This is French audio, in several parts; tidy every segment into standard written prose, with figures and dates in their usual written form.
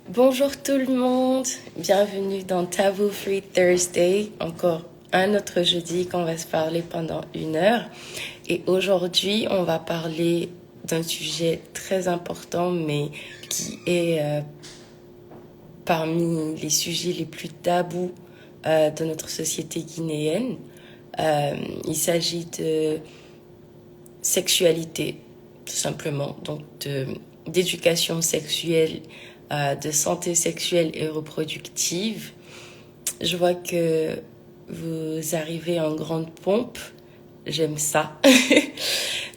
Bonjour tout le monde, bienvenue dans Taboo Free Thursday, encore un autre jeudi qu'on va se parler pendant 1 heure. Et aujourd'hui, on va parler d'un sujet très important, mais qui est parmi les sujets les plus tabous de notre société guinéenne. Il s'agit de sexualité, tout simplement, donc d'éducation sexuelle, de santé sexuelle et reproductive. Je vois que vous arrivez en grande pompe. J'aime ça.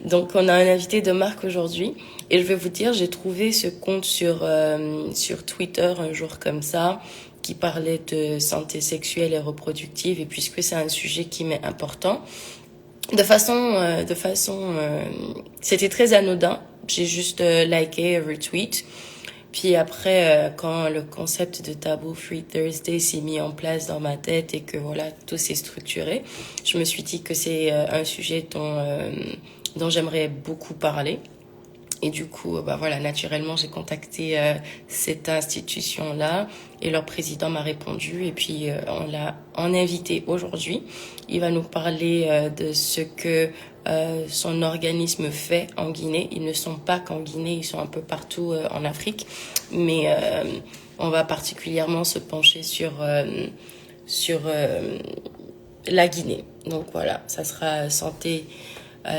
Donc, on a un invité de marque aujourd'hui. Et je vais vous dire, j'ai trouvé ce compte sur Twitter un jour comme ça, qui parlait de santé sexuelle et reproductive. Et puisque c'est un sujet qui m'est important, c'était très anodin. J'ai juste liké, retweet. Puis après, quand le concept de Taboo Free Thursday s'est mis en place dans ma tête et que voilà, tout s'est structuré, je me suis dit que c'est un sujet dont j'aimerais beaucoup parler. Et du coup, bah voilà, naturellement, j'ai contacté cette institution-là et leur président m'a répondu. Et puis, on l'a en invité aujourd'hui. Il va nous parler de ce que son organisme fait en Guinée. Ils ne sont pas qu'en Guinée, ils sont un peu partout en Afrique. Mais on va particulièrement se pencher sur la Guinée. Donc voilà, ça sera santé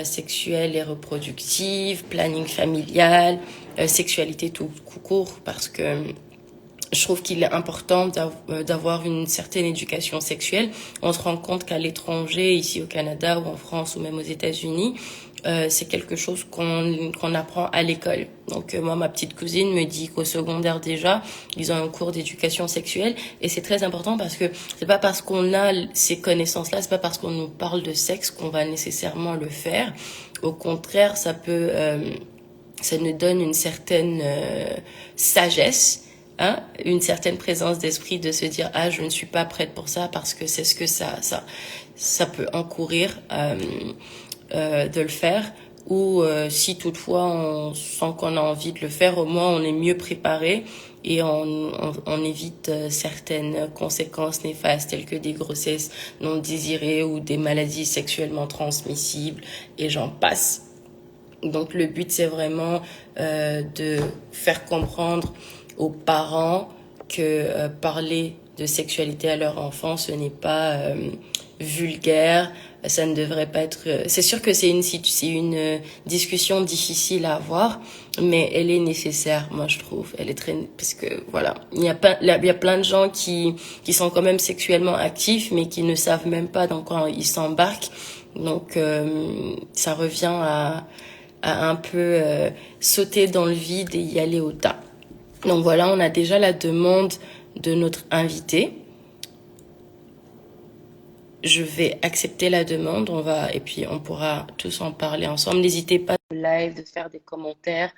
sexuelle et reproductive, planning familial, sexualité tout court, parce que je trouve qu'il est important d'avoir une certaine éducation sexuelle. On se rend compte qu'à l'étranger, ici au Canada ou en France ou même aux États-Unis, c'est quelque chose qu'on apprend à l'école. Donc moi, ma petite cousine me dit qu'au secondaire déjà, ils ont un cours d'éducation sexuelle et c'est très important parce que c'est pas parce qu'on a ces connaissances-là, c'est pas parce qu'on nous parle de sexe qu'on va nécessairement le faire. Au contraire, ça nous donne une certaine sagesse, hein, une certaine présence d'esprit de se dire ah je ne suis pas prête pour ça parce que c'est ce que ça peut encourir de le faire, ou si toutefois on sent qu'on a envie de le faire, au moins on est mieux préparé et on évite certaines conséquences néfastes telles que des grossesses non désirées ou des maladies sexuellement transmissibles et j'en passe. Donc le but c'est vraiment de faire comprendre aux parents que parler de sexualité à leur enfant ce n'est pas vulgaire, ça ne devrait pas être. C'est sûr que c'est une discussion difficile à avoir, mais elle est nécessaire, moi je trouve. Elle est très parce que voilà, il y a plein de gens qui sont quand même sexuellement actifs, mais qui ne savent même pas dans quoi ils s'embarquent. Donc ça revient à un peu sauter dans le vide et y aller au tas. Donc voilà, on a déjà la demande de notre invité. Je vais accepter la demande, et puis on pourra tous en parler ensemble. N'hésitez pas de live, de faire des commentaires,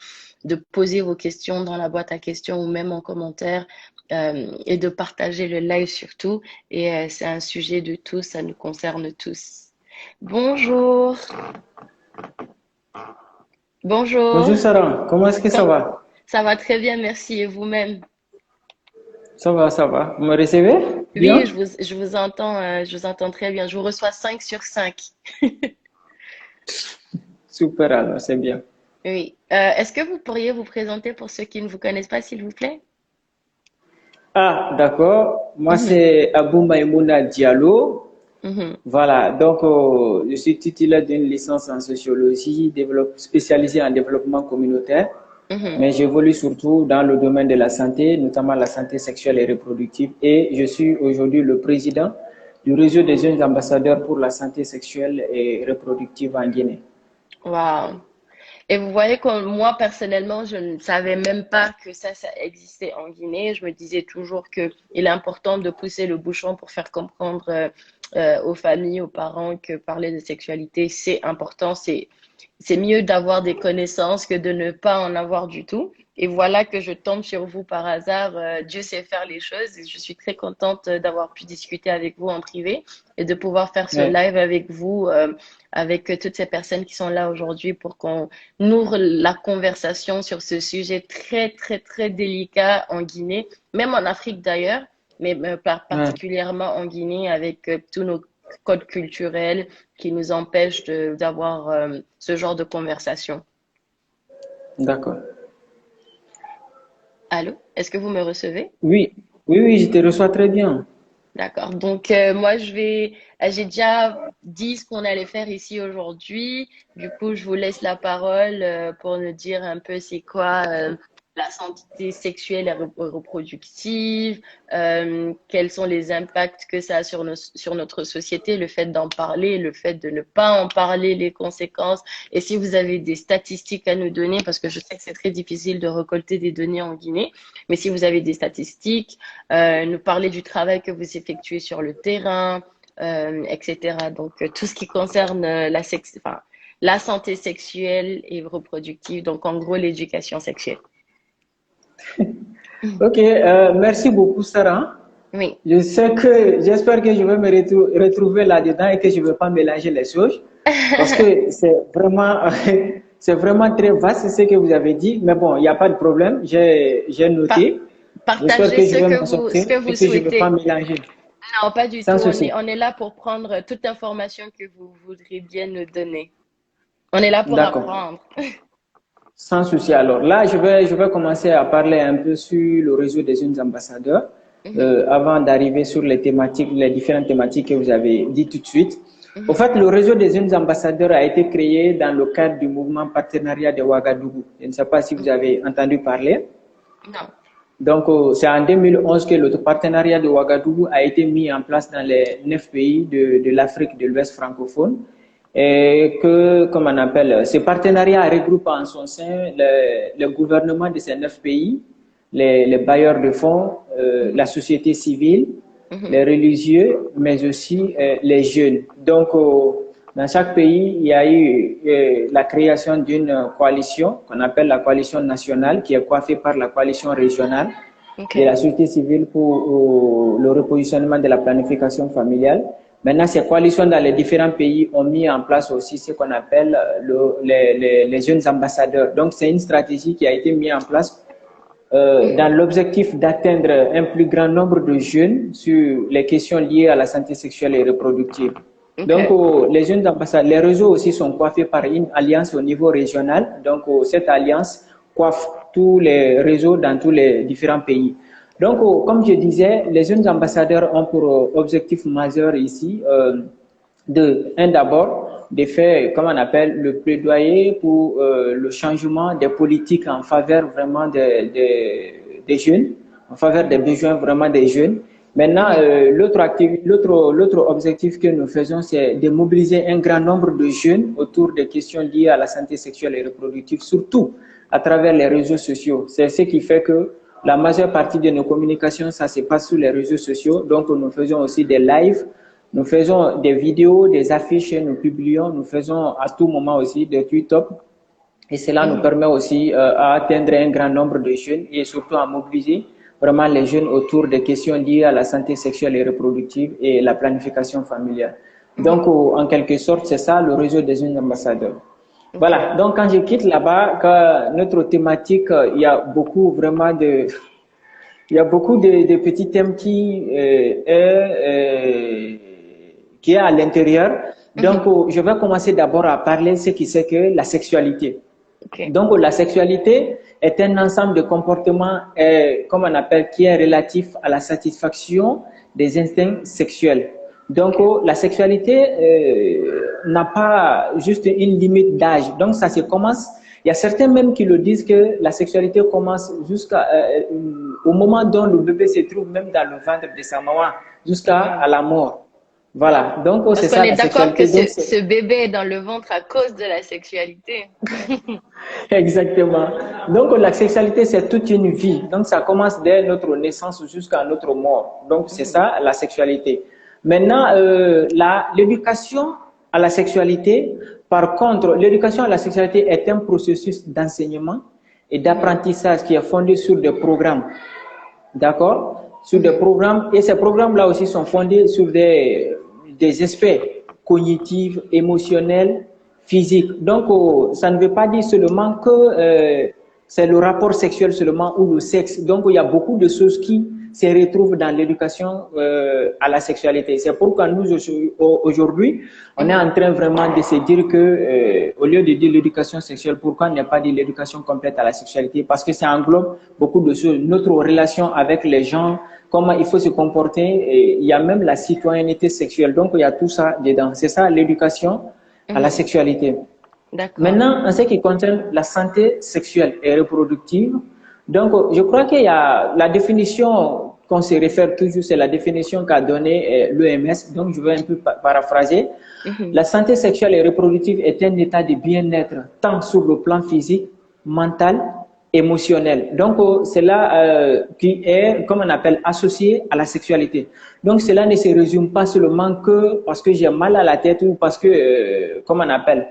de poser vos questions dans la boîte à questions ou même en commentaire, et de partager le live surtout. Et c'est un sujet de tous, ça nous concerne tous. Bonjour, bonjour. Bonjour Sarah, comment est-ce que ça Com- va? Ça va très bien, merci. Et vous-même? Ça va, ça va. Vous me recevez? Oui, Bien? je vous entends très bien. Je vous reçois 5 sur 5. Super alors, c'est bien. Oui. Est-ce que vous pourriez vous présenter pour ceux qui ne vous connaissent pas, s'il vous plaît? Ah, d'accord. Moi, Mhm, c'est Abou Maïmouna Diallo. mhm, Voilà, donc je suis titulaire d'une licence en sociologie spécialisée en développement communautaire, mhm. mais j'évolue surtout dans le domaine de la santé, notamment la santé sexuelle et reproductive, et je suis aujourd'hui le président du réseau des jeunes ambassadeurs pour la santé sexuelle et reproductive en Guinée. Wow. Et vous voyez que moi, personnellement, je ne savais même pas que ça existait en Guinée. Je me disais toujours que il est important de pousser le bouchon pour faire comprendre aux familles, aux parents que parler de sexualité, c'est important. C'est mieux d'avoir des connaissances que de ne pas en avoir du tout. Et voilà que je tombe sur vous par hasard. Dieu sait faire les choses et je suis très contente d'avoir pu discuter avec vous en privé et de pouvoir faire ce Ouais. live avec vous, avec toutes ces personnes qui sont là aujourd'hui pour qu'on ouvre la conversation sur ce sujet très, très, très délicat en Guinée, même en Afrique d'ailleurs, mais Ouais. particulièrement en Guinée avec tous nos codes culturels qui nous empêchent d'avoir ce genre de conversation. D'accord. Allô? Est-ce que vous me recevez? Oui, oui, oui, je te reçois très bien. D'accord. Donc, moi, j'ai déjà dit ce qu'on allait faire ici aujourd'hui. Du coup, je vous laisse la parole pour nous dire un peu c'est quoi la santé sexuelle et reproductive, quels sont les impacts que ça a sur notre société, le fait d'en parler, le fait de ne pas en parler, les conséquences. Et si vous avez des statistiques à nous donner, parce que je sais que c'est très difficile de récolter des données en Guinée, mais si vous avez des statistiques, nous parler du travail que vous effectuez sur le terrain, etc. Donc, tout ce qui concerne enfin, la santé sexuelle et reproductive, donc en gros l'éducation sexuelle. Ok, merci beaucoup, Sarah. Oui, J'espère que je vais me retrouver là-dedans et que je ne vais pas mélanger les choses parce que c'est vraiment très vaste ce que vous avez dit. Mais bon, il n'y a pas de problème. J'ai Par- noté. J'espère partagez que je vais m'en ce sortir que et vous que je ne vais pas souhaitez. mélanger. Non, pas du tout. Sans souci. On est là pour prendre toute information que vous voudrez bien nous donner. On est là pour D'accord. apprendre. Sans souci. Alors là, je vais commencer à parler un peu sur le réseau des jeunes ambassadeurs Mhm, avant d'arriver sur les thématiques, les différentes thématiques que vous avez dit tout de suite. Au mhm. fait, le réseau des jeunes ambassadeurs a été créé dans le cadre du mouvement partenariat de Ouagadougou. Je ne sais pas si vous avez entendu parler. Non. Donc, c'est en 2011 que le partenariat de Ouagadougou a été mis en place dans les 9 pays de l'Afrique de l'Ouest francophone. Et que, comme on appelle, ce partenariat regroupe en son sein le gouvernement de ces 9 pays, les bailleurs de fonds, Mhm, la société civile, les mhm. religieux, mais aussi les jeunes. Donc, dans chaque pays, il y a eu la création d'une coalition qu'on appelle la coalition nationale, qui est coiffée par la coalition régionale de OK. la société civile pour le repositionnement de la planification familiale. Maintenant, ces coalitions dans les différents pays ont mis en place aussi ce qu'on appelle les jeunes ambassadeurs. Donc, c'est une stratégie qui a été mise en place Mhm. dans l'objectif d'atteindre un plus grand nombre de jeunes sur les questions liées à la santé sexuelle et reproductive. Donc, OK. les jeunes ambassadeurs, les réseaux aussi sont coiffés par une alliance au niveau régional. Donc, cette alliance coiffe tous les réseaux dans tous les différents pays. Donc, comme je disais, les jeunes ambassadeurs ont pour objectif majeur ici un d'abord, de faire, comme on appelle, le plaidoyer pour le changement des politiques en faveur vraiment des jeunes, en faveur des besoins vraiment des jeunes. Maintenant, Mhm. l'autre objectif que nous faisons, c'est de mobiliser un grand nombre de jeunes autour des questions liées à la santé sexuelle et reproductive, surtout à travers les réseaux sociaux. C'est ce qui fait que la majeure partie de nos communications, ça se passe sur les réseaux sociaux. Donc, nous faisons aussi des lives, nous faisons des vidéos, des affiches, nous publions, nous faisons à tout moment aussi des tweets up. Et cela nous Mhm. permet aussi à atteindre un grand nombre de jeunes et surtout à mobiliser vraiment les jeunes autour des questions liées à la santé sexuelle et reproductive et la planification familiale. Donc, Mhm. en quelque sorte, c'est ça le réseau des jeunes ambassadeurs. OK. Voilà, donc quand je quitte là-bas, notre thématique, il y a beaucoup vraiment il y a beaucoup de petits thèmes qui est à l'intérieur. Donc, Mhm. je vais commencer d'abord à parler de ce qui c'est que la sexualité. OK. Donc, la sexualité est un ensemble de comportements, comme on appelle, qui est relatif à la satisfaction des instincts sexuels. Donc, OK. la sexualité n'a pas juste une limite d'âge. Donc, ça se commence. Il y a certains même qui le disent que la sexualité commence jusqu'à au moment dont le bébé se trouve même dans le ventre de sa maman, jusqu'à Mhm. la mort. Voilà. Donc, Parce c'est qu'on ça est la d'accord que sexualité. Donc, ce bébé est dans le ventre à cause de la sexualité. exactement. Donc, la sexualité, c'est toute une vie. Donc, ça commence dès notre naissance jusqu'à notre mort. Donc, c'est Mhm. ça, la sexualité. Maintenant, l'éducation à la sexualité, par contre, l'éducation à la sexualité est un processus d'enseignement et d'apprentissage qui est fondé sur des programmes. D'accord? Sur des programmes, et ces programmes-là aussi sont fondés sur des aspects cognitifs, émotionnels, physiques. Donc, ça ne veut pas dire seulement que c'est le rapport sexuel seulement ou le sexe. Donc, il y a beaucoup de choses qui se retrouvent dans l'éducation à la sexualité. C'est pourquoi nous, aujourd'hui, on est en train vraiment de se dire que, au lieu de dire l'éducation sexuelle, pourquoi on n'a pas dit l'éducation complète à la sexualité? Parce que ça englobe beaucoup de choses. Notre relation avec les gens, comment il faut se comporter, et il y a même la citoyenneté sexuelle. Donc, il y a tout ça dedans. C'est ça, l'éducation à la sexualité. Maintenant, en ce qui concerne la santé sexuelle et reproductive, donc je crois qu'il y a la définition qu'on se réfère toujours, c'est la définition qu'a donnée l'OMS. Donc, je vais un peu paraphraser. La santé sexuelle et reproductive est un état de bien-être tant sur le plan physique, mental, émotionnel. Donc, c'est là qui est, comme on appelle, associé à la sexualité. Donc, cela ne se résume pas seulement que parce que j'ai mal à la tête ou parce que, comme on appelle,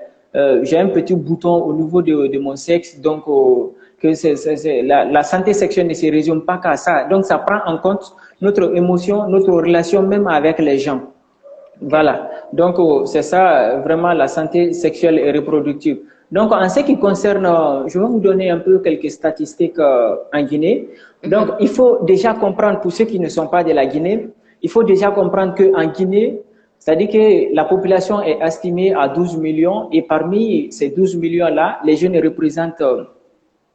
j'ai un petit bouton au niveau de mon sexe. Donc, que la santé sexuelle ne se résume pas qu'à ça. Donc, ça prend en compte notre émotion, notre relation même avec les gens. Voilà. Donc, c'est ça, vraiment, la santé sexuelle et reproductive. Donc, en ce qui concerne, je vais vous donner un peu quelques statistiques en Guinée. Donc, il faut déjà comprendre, pour ceux qui ne sont pas de la Guinée, il faut déjà comprendre qu'en Guinée, c'est-à-dire que la population est estimée à 12 millions et parmi ces 12 millions-là, les jeunes représentent,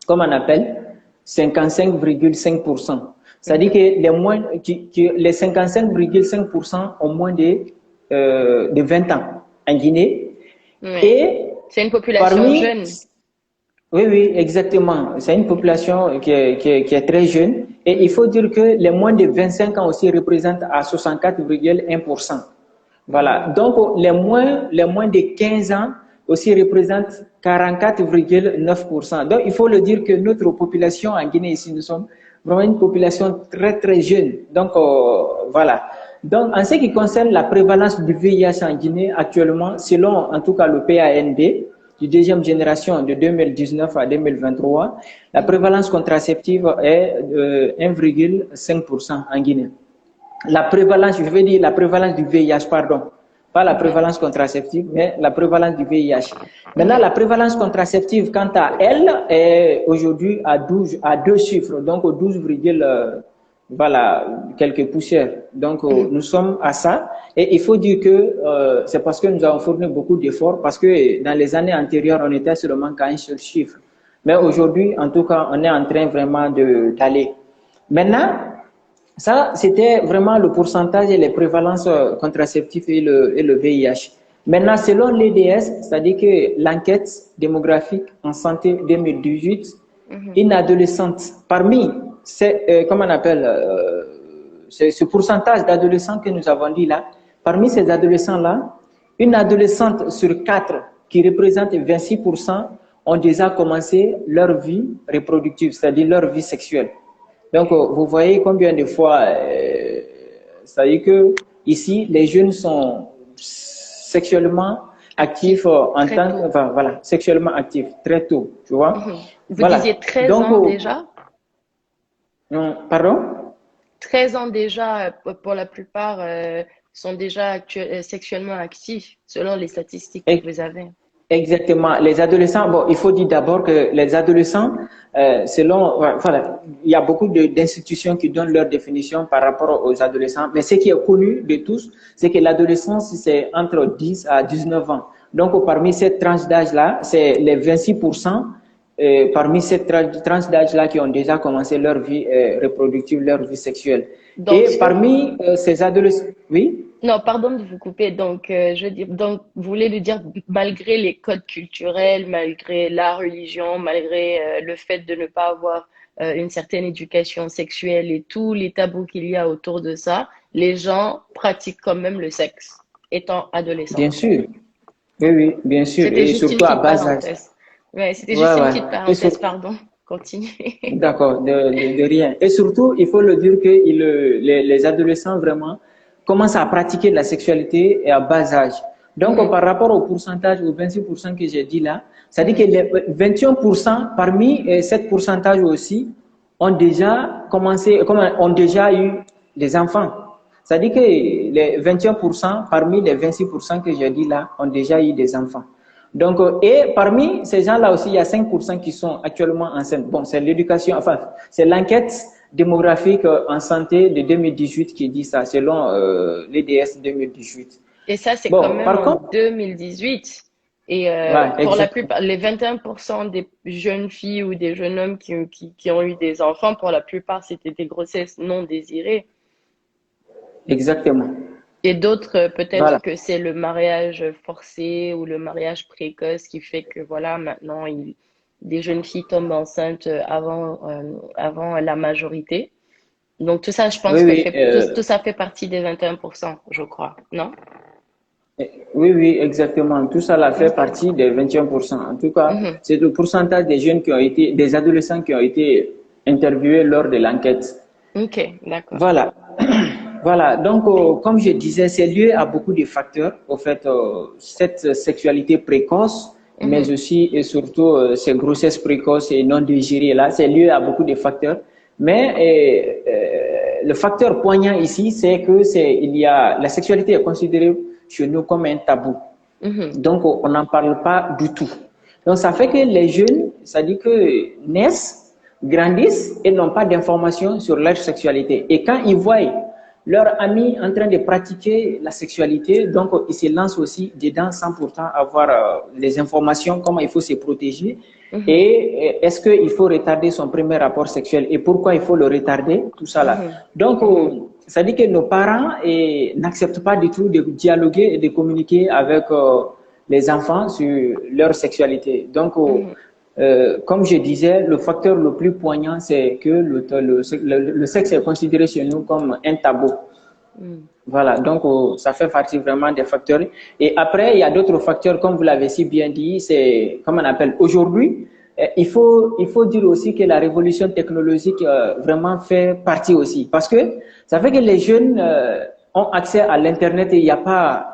comme on appelle, 55,5%. C'est-à-dire que les 55,5% ont moins de 20 ans en Guinée. Et c'est une population jeune. Oui, exactement. C'est une population qui est très jeune. Et il faut dire que les moins de 25 ans aussi représentent à 64,1%. Voilà. Donc, les moins de 15 ans aussi représentent 44,9%. Donc, il faut le dire que notre population en Guinée ici, nous sommes vraiment une population très, très jeune. Donc, voilà. Donc, en ce qui concerne la prévalence du VIH en Guinée, actuellement, selon en tout cas le PANB, de deuxième génération de 2019 à 2023, la prévalence contraceptive est de 1,5% en Guinée. La prévalence, je veux dire la prévalence du VIH, pardon. Pas la prévalence contraceptive, mais la prévalence du VIH. Maintenant, la prévalence contraceptive, quant à elle, est aujourd'hui à 2 chiffres, donc 12, voilà, quelques poussières. Donc, nous sommes à ça. Et il faut dire que c'est parce que nous avons fourni beaucoup d'efforts, parce que dans les années antérieures, on était seulement qu'à un seul chiffre. Mais aujourd'hui, en tout cas, on est en train vraiment d'aller. Maintenant, ça, c'était vraiment le pourcentage et les prévalences contraceptives et le VIH. Maintenant, selon l'EDS, c'est-à-dire que l'enquête démographique en santé 2018, une adolescente, parmi, comment on appelle, ce pourcentage d'adolescents que nous avons dit là, parmi ces adolescents-là, une adolescente sur 4, qui représente 26%, ont déjà commencé leur vie reproductive, c'est-à-dire leur vie sexuelle. Donc, vous voyez combien de fois, ça veut dire que ici, les jeunes sont sexuellement actifs voilà, sexuellement actifs très tôt, tu vois. Vous disiez 13 ans déjà? Pardon? 13 ans déjà, pour la plupart, sont déjà sexuellement actifs, selon les statistiques que vous avez. Exactement. Les adolescents, bon, il faut dire d'abord que les adolescents, voilà, il y a beaucoup d'institutions qui donnent leur définition par rapport aux adolescents, mais ce qui est connu de tous, c'est que l'adolescence, c'est entre 10 à 19 ans. Donc, parmi cette tranche d'âge-là, c'est les 26%, parmi cette tranche d'âge-là qui ont déjà commencé leur vie reproductive, leur vie sexuelle. Donc, et parmi ces adolescents, oui? Non, pardon de vous couper. Donc, je veux dire, donc, vous voulez lui dire, malgré les codes culturels, malgré la religion, malgré le fait de ne pas avoir une certaine éducation sexuelle et tous les tabous qu'il y a autour de ça, les gens pratiquent quand même le sexe, étant adolescents. Bien sûr. Oui, bien sûr. Et surtout à bas âge. Ouais, c'était juste une petite parenthèse, pardon. Continuez. D'accord, de rien. Et surtout, il faut le dire que les adolescents vraiment commencent à pratiquer la sexualité à bas âge. Donc, par rapport au pourcentage, aux 26% que j'ai dit là, ça dit que les 21% parmi cet pourcentage aussi ont déjà commencé, ont déjà eu des enfants. Ça dit que les 21% parmi les 26% que j'ai dit là ont déjà eu des enfants. Donc, et parmi ces gens-là aussi, il y a 5% qui sont actuellement enceintes. Bon, c'est l'éducation, enfin, c'est l'enquête démographique en santé de 2018 qui dit ça, selon l'EDS 2018. Et ça, c'est quand Bon, même par en contre, 2018. Et ouais, pour la exactement. plupart, les 21% des jeunes filles ou des jeunes hommes qui ont eu des enfants, pour la plupart, c'était des grossesses non désirées. Exactement. Et d'autres, peut-être Voilà. que c'est le mariage forcé ou le mariage précoce qui fait que, voilà, maintenant, des jeunes filles tombent enceintes avant la majorité. Donc, tout ça, je Oui, pense que oui, tout ça fait partie des 21%, je crois, non? oui, oui, exactement. Tout ça là fait Ok. partie des 21%. En tout cas, Mhm. c'est le pourcentage des jeunes qui ont été, des adolescents qui ont été interviewés lors de l'enquête. Ok, d'accord. Voilà. Voilà. Donc, comme je disais, c'est lié à beaucoup de facteurs. Au fait, cette sexualité précoce, mais Mhm. aussi et surtout ces grossesses précoces et non désirées là, c'est lié à beaucoup de facteurs. Mais le facteur poignant ici, c'est que la sexualité est considérée chez nous comme un tabou. Mhm. Donc, on n'en parle pas du tout. Donc, ça fait que les jeunes, ça dit que naissent, grandissent et n'ont pas d'informations sur leur sexualité. Et quand ils voient leurs amis en train de pratiquer la sexualité, donc ils se lancent aussi dedans sans pourtant avoir les informations, comment il faut se protéger. Mhm. Et est-ce qu'il faut retarder son premier rapport sexuel et pourquoi il faut le retarder, tout ça là. Mhm. Donc, Mhm. ça dit que nos parents n'acceptent pas du tout de dialoguer et de communiquer avec les enfants sur leur sexualité. Donc, Mhm. comme je disais, le facteur le plus poignant, c'est que le sexe est considéré chez nous comme un tabou. Mhm. Voilà, donc ça fait partie vraiment des facteurs. Et après, il y a d'autres facteurs, comme vous l'avez si bien dit, c'est, comme on appelle aujourd'hui, il faut dire aussi que la révolution technologique vraiment fait partie aussi. Parce que ça fait que les jeunes ont accès à l'Internet et il n'y a pas,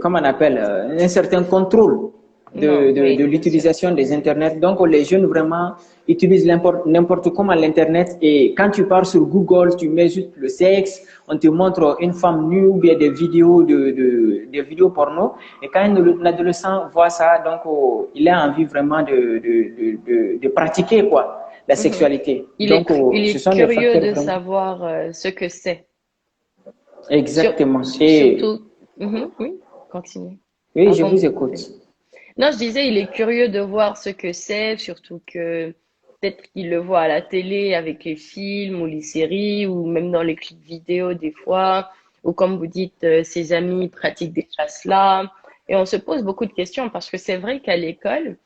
comme on appelle, un certain contrôle Non, de oui, bien sûr. l'utilisation des Internet. Donc, les jeunes vraiment utilisent n'importe comment l'Internet et quand tu pars sur Google, tu mets juste le sexe, on te montre une femme nue ou bien des vidéos des vidéos porno et quand un adolescent voit ça, donc il a envie vraiment de pratiquer quoi, la Mhm. sexualité. Donc, Il ce est sont des curieux facteurs de vraiment savoir ce que c'est. exactement. Et Surtout, mhm, oui, continue. oui, je Avant de vous te écoute. couper. Non, je disais, il est curieux de voir ce que c'est, surtout que peut-être qu'il le voit à la télé avec les films ou les séries ou même dans les clips vidéo des fois, ou comme vous dites, ses amis pratiquent déjà cela. Et on se pose beaucoup de questions parce que c'est vrai qu'à l'école,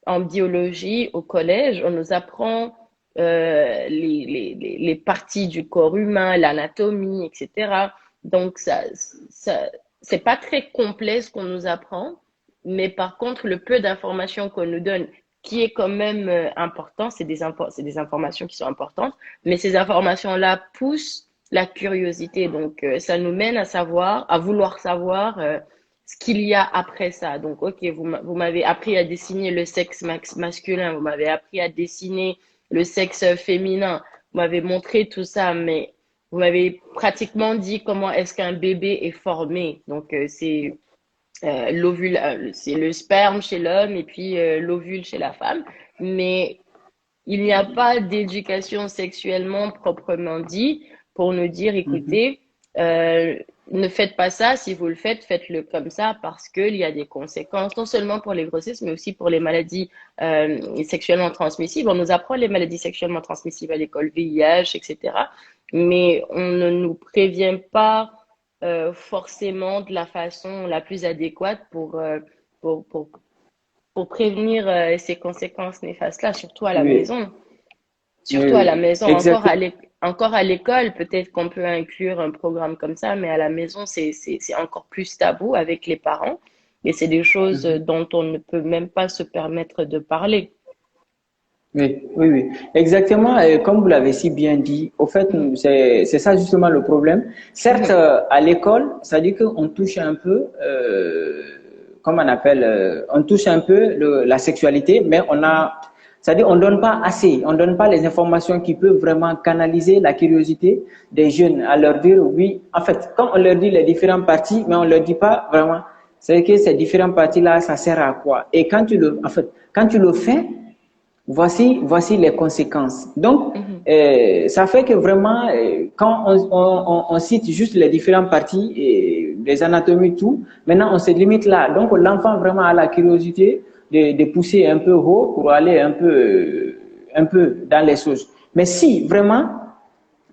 en biologie, au collège, on nous apprend les parties du corps humain, l'anatomie, etc. Donc, c'est pas très complet ce qu'on nous apprend, mais par contre, le peu d'informations qu'on nous donne, qui est quand même important, c'est des informations qui sont importantes, mais ces informations-là poussent la curiosité. Donc, ça nous mène à savoir, à vouloir savoir ce qu'il y a après ça. Donc, ok, vous m'avez appris à dessiner le sexe masculin, vous m'avez appris à dessiner le sexe féminin, vous m'avez montré tout ça, mais vous m'avez pratiquement dit comment est-ce qu'un bébé est formé. Donc, l'ovule, c'est le sperme chez l'homme et puis l'ovule chez la femme. Mais il n'y a pas d'éducation sexuellement proprement dit pour nous dire, Mhm. écoutez, euh, ne faites pas ça, si vous le faites, faites-le comme ça parce qu'il y a des conséquences, non seulement pour les grossesses, mais aussi pour les maladies sexuellement transmissibles. On nous apprend les maladies sexuellement transmissibles à l'école, VIH, etc. Mais on ne nous prévient pas forcément de la façon la plus adéquate pour, pour, pour prévenir ces conséquences néfastes-là, surtout à la Oui, maison. oui, Surtout à la oui, maison, exactement. encore à l'école, peut-être qu'on peut inclure un programme comme ça, mais à la maison, c'est encore plus tabou avec les parents. Et c'est des choses Mhm. dont on ne peut même pas se permettre de parler. Oui, oui, oui, exactement. Et comme vous l'avez si bien dit, au fait, Mhm, c'est ça justement le problème. Certes, mhm, à l'école, ça dit qu'on touche un peu comment on appelle, on touche un peu la sexualité, mais c'est-à-dire on donne pas assez, on donne pas les informations qui peuvent vraiment canaliser la curiosité des jeunes à leur dire oui. En fait, quand on leur dit les différentes parties, mais on leur dit pas vraiment, c'est que ces différentes parties-là, ça sert à quoi? Et quand tu le fais, voici les conséquences. Donc, ça fait que vraiment, quand on cite juste les différentes parties, et les anatomies, tout, maintenant on se limite là. Donc, l'enfant vraiment a la curiosité de pousser un peu haut pour aller un peu dans les choses. Mais si vraiment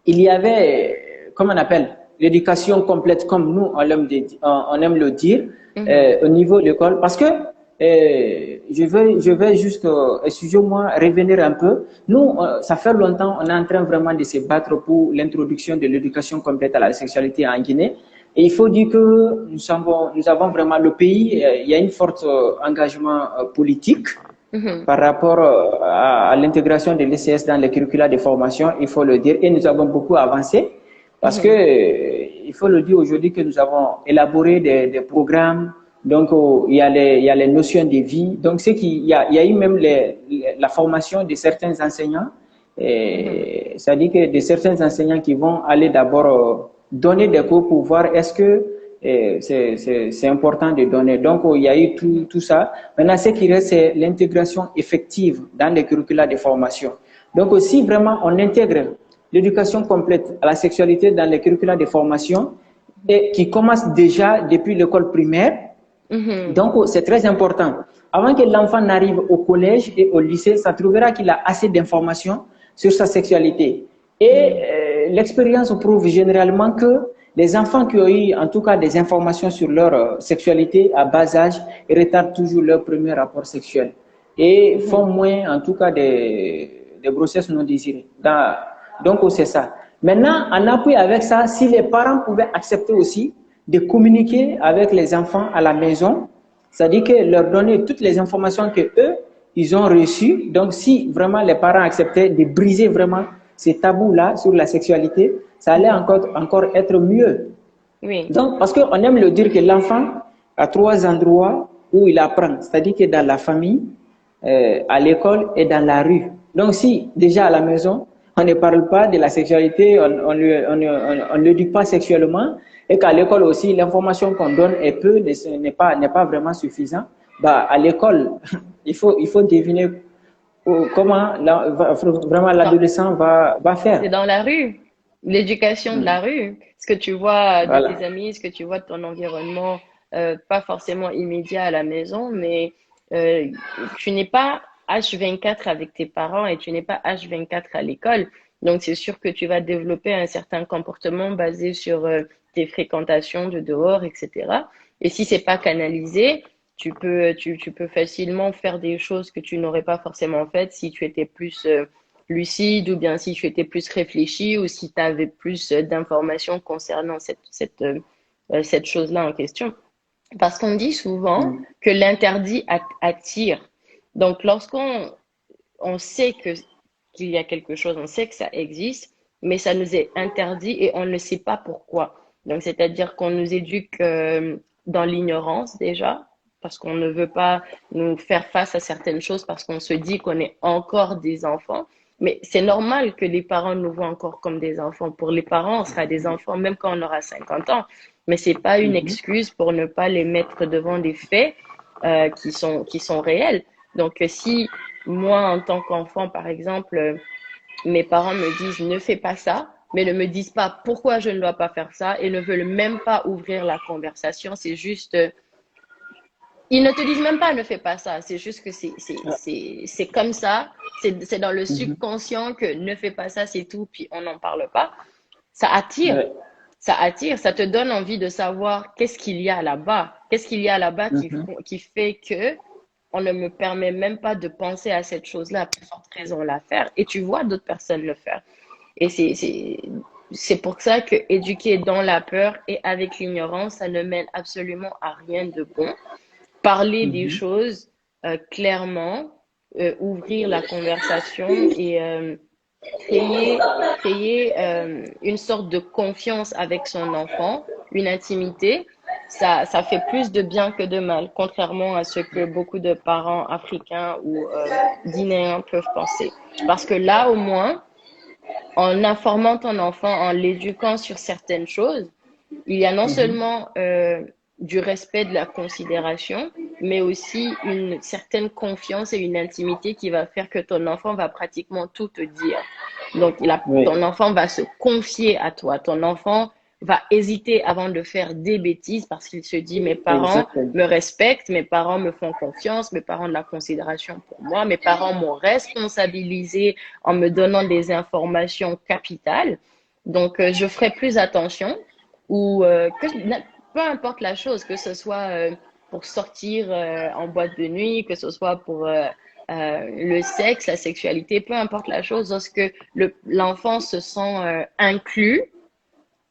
il y avait, comment on appelle, l'éducation complète, comme nous on aime le dire, au niveau de l'école, parce que je vais juste, excusez-moi, revenir un peu. Nous, ça fait longtemps, on est en train vraiment de se battre pour l'introduction de l'éducation complète à la sexualité en Guinée. Et il faut dire que nous avons vraiment le pays, il y a une forte engagement politique par rapport à l'intégration de l'ECS dans les curricula de formation, il faut le dire, et nous avons beaucoup avancé parce que il faut le dire aujourd'hui que nous avons élaboré des programmes, donc il y a les notions de vie, donc c'est qu'il y a eu même la formation de certains enseignants, c'est-à-dire que de certains enseignants qui vont aller d'abord donner des cours pour voir est-ce que c'est important de donner. Donc, il y a eu tout ça. Maintenant, ce qui reste, c'est l'intégration effective dans les curricula de formation. Donc, si vraiment on intègre l'éducation complète à la sexualité dans les curricula de formation, et qui commence déjà depuis l'école primaire, donc c'est très important. Avant que l'enfant n'arrive au collège et au lycée, ça trouvera qu'il a assez d'informations sur sa sexualité. Et l'expérience prouve généralement que les enfants qui ont eu en tout cas des informations sur leur sexualité à bas âge retardent toujours leur premier rapport sexuel et font moins en tout cas des grossesses non désirées. Donc c'est ça. Maintenant, en appui avec ça, si les parents pouvaient accepter aussi de communiquer avec les enfants à la maison, c'est-à-dire que leur donner toutes les informations que eux ils ont reçues. Donc si vraiment les parents acceptaient de briser vraiment ces tabous-là sur la sexualité, ça allait encore être mieux. Oui. Donc, parce qu'on aime le dire que l'enfant a 3 endroits où il apprend, c'est-à-dire que dans la famille, à l'école et dans la rue. Donc, si déjà à la maison, on ne parle pas de la sexualité, on ne l'éduque pas sexuellement, et qu'à l'école aussi, l'information qu'on donne est peu, n'est pas vraiment suffisant, bah, à l'école, il faut deviner comment vraiment l'adolescent va faire. C'est dans la rue, l'éducation de la rue. Ce que tu vois de Voilà. tes amis, ce que tu vois de ton environnement, pas forcément immédiat à la maison, mais euh, tu n'es pas H24 avec tes parents et tu n'es pas H24 à l'école. Donc, c'est sûr que tu vas développer un certain comportement basé sur tes fréquentations de dehors, etc. Et si c'est pas canalisé, tu peux facilement faire des choses que tu n'aurais pas forcément faites si tu étais plus lucide ou bien si tu étais plus réfléchi ou si tu avais plus d'informations concernant cette chose-là en question. Parce qu'on dit souvent Mm. que l'interdit attire. Donc, on sait qu'il y a quelque chose, on sait que ça existe, mais ça nous est interdit et on ne sait pas pourquoi. Donc, c'est-à-dire qu'on nous éduque dans l'ignorance déjà, parce qu'on ne veut pas nous faire face à certaines choses, parce qu'on se dit qu'on est encore des enfants. Mais c'est normal que les parents nous voient encore comme des enfants. Pour les parents, on sera des enfants même quand on aura 50 ans. Mais c'est pas une Mhm. excuse pour ne pas les mettre devant des faits qui sont réels. Donc, si moi, en tant qu'enfant, par exemple, mes parents me disent ne fais pas ça, mais ne me disent pas pourquoi je ne dois pas faire ça et ne veulent même pas ouvrir la conversation. C'est juste, ils ne te disent même pas ne fais pas ça. C'est juste que c'est comme ça. C'est dans le Mhm. subconscient que ne fais pas ça, c'est tout, puis on n'en parle pas. Ça attire. Ouais. Ça attire, ça te donne envie de savoir qu'est-ce qu'il y a là-bas. Qu'est-ce qu'il y a là-bas Mhm. qui fait que on ne me permet même pas de penser à cette chose-là, à plus forte raison la faire. Et tu vois d'autres personnes le faire. Et c'est pour ça que éduquer dans la peur et avec l'ignorance, ça ne mène absolument à rien de bon. Parler des Mhm. choses clairement, ouvrir la conversation et créer une sorte de confiance avec son enfant, une intimité, ça fait plus de bien que de mal, contrairement à ce que beaucoup de parents africains ou guinéens peuvent penser. Parce que là, au moins, en informant ton enfant, en l'éduquant sur certaines choses, il y a non Mhm. seulement du respect, de la considération, mais aussi une certaine confiance et une intimité qui va faire que ton enfant va pratiquement tout te dire. Donc, Oui, ton enfant va se confier à toi. Ton enfant va hésiter avant de faire des bêtises parce qu'il se dit, mes parents exactement. me respectent, mes parents me font confiance, mes parents ont de la considération pour moi, mes parents m'ont responsabilisé en me donnant des informations capitales. Donc, je ferai plus attention ou peu importe la chose, que ce soit pour sortir en boîte de nuit, que ce soit pour le sexe, la sexualité, peu importe la chose, lorsque l'enfant se sent inclus,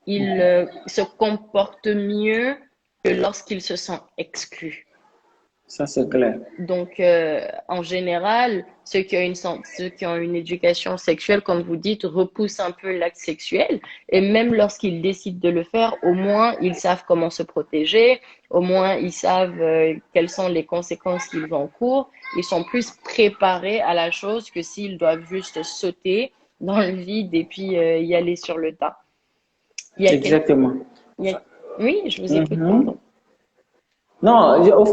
il se comporte mieux que lorsqu'il se sent exclu. Ça, c'est clair. Donc, en général, ceux qui ont une éducation sexuelle, comme vous dites, repoussent un peu l'acte sexuel. Et même lorsqu'ils décident de le faire, au moins, ils savent comment se protéger. Au moins, ils savent quelles sont les conséquences qu'ils encourent. Ils sont plus préparés à la chose que s'ils doivent juste sauter dans le vide et puis y aller sur le tas. Il y a quel... Exactement. il y a- Oui, je vous écoute, Mhm. pardon. Non, au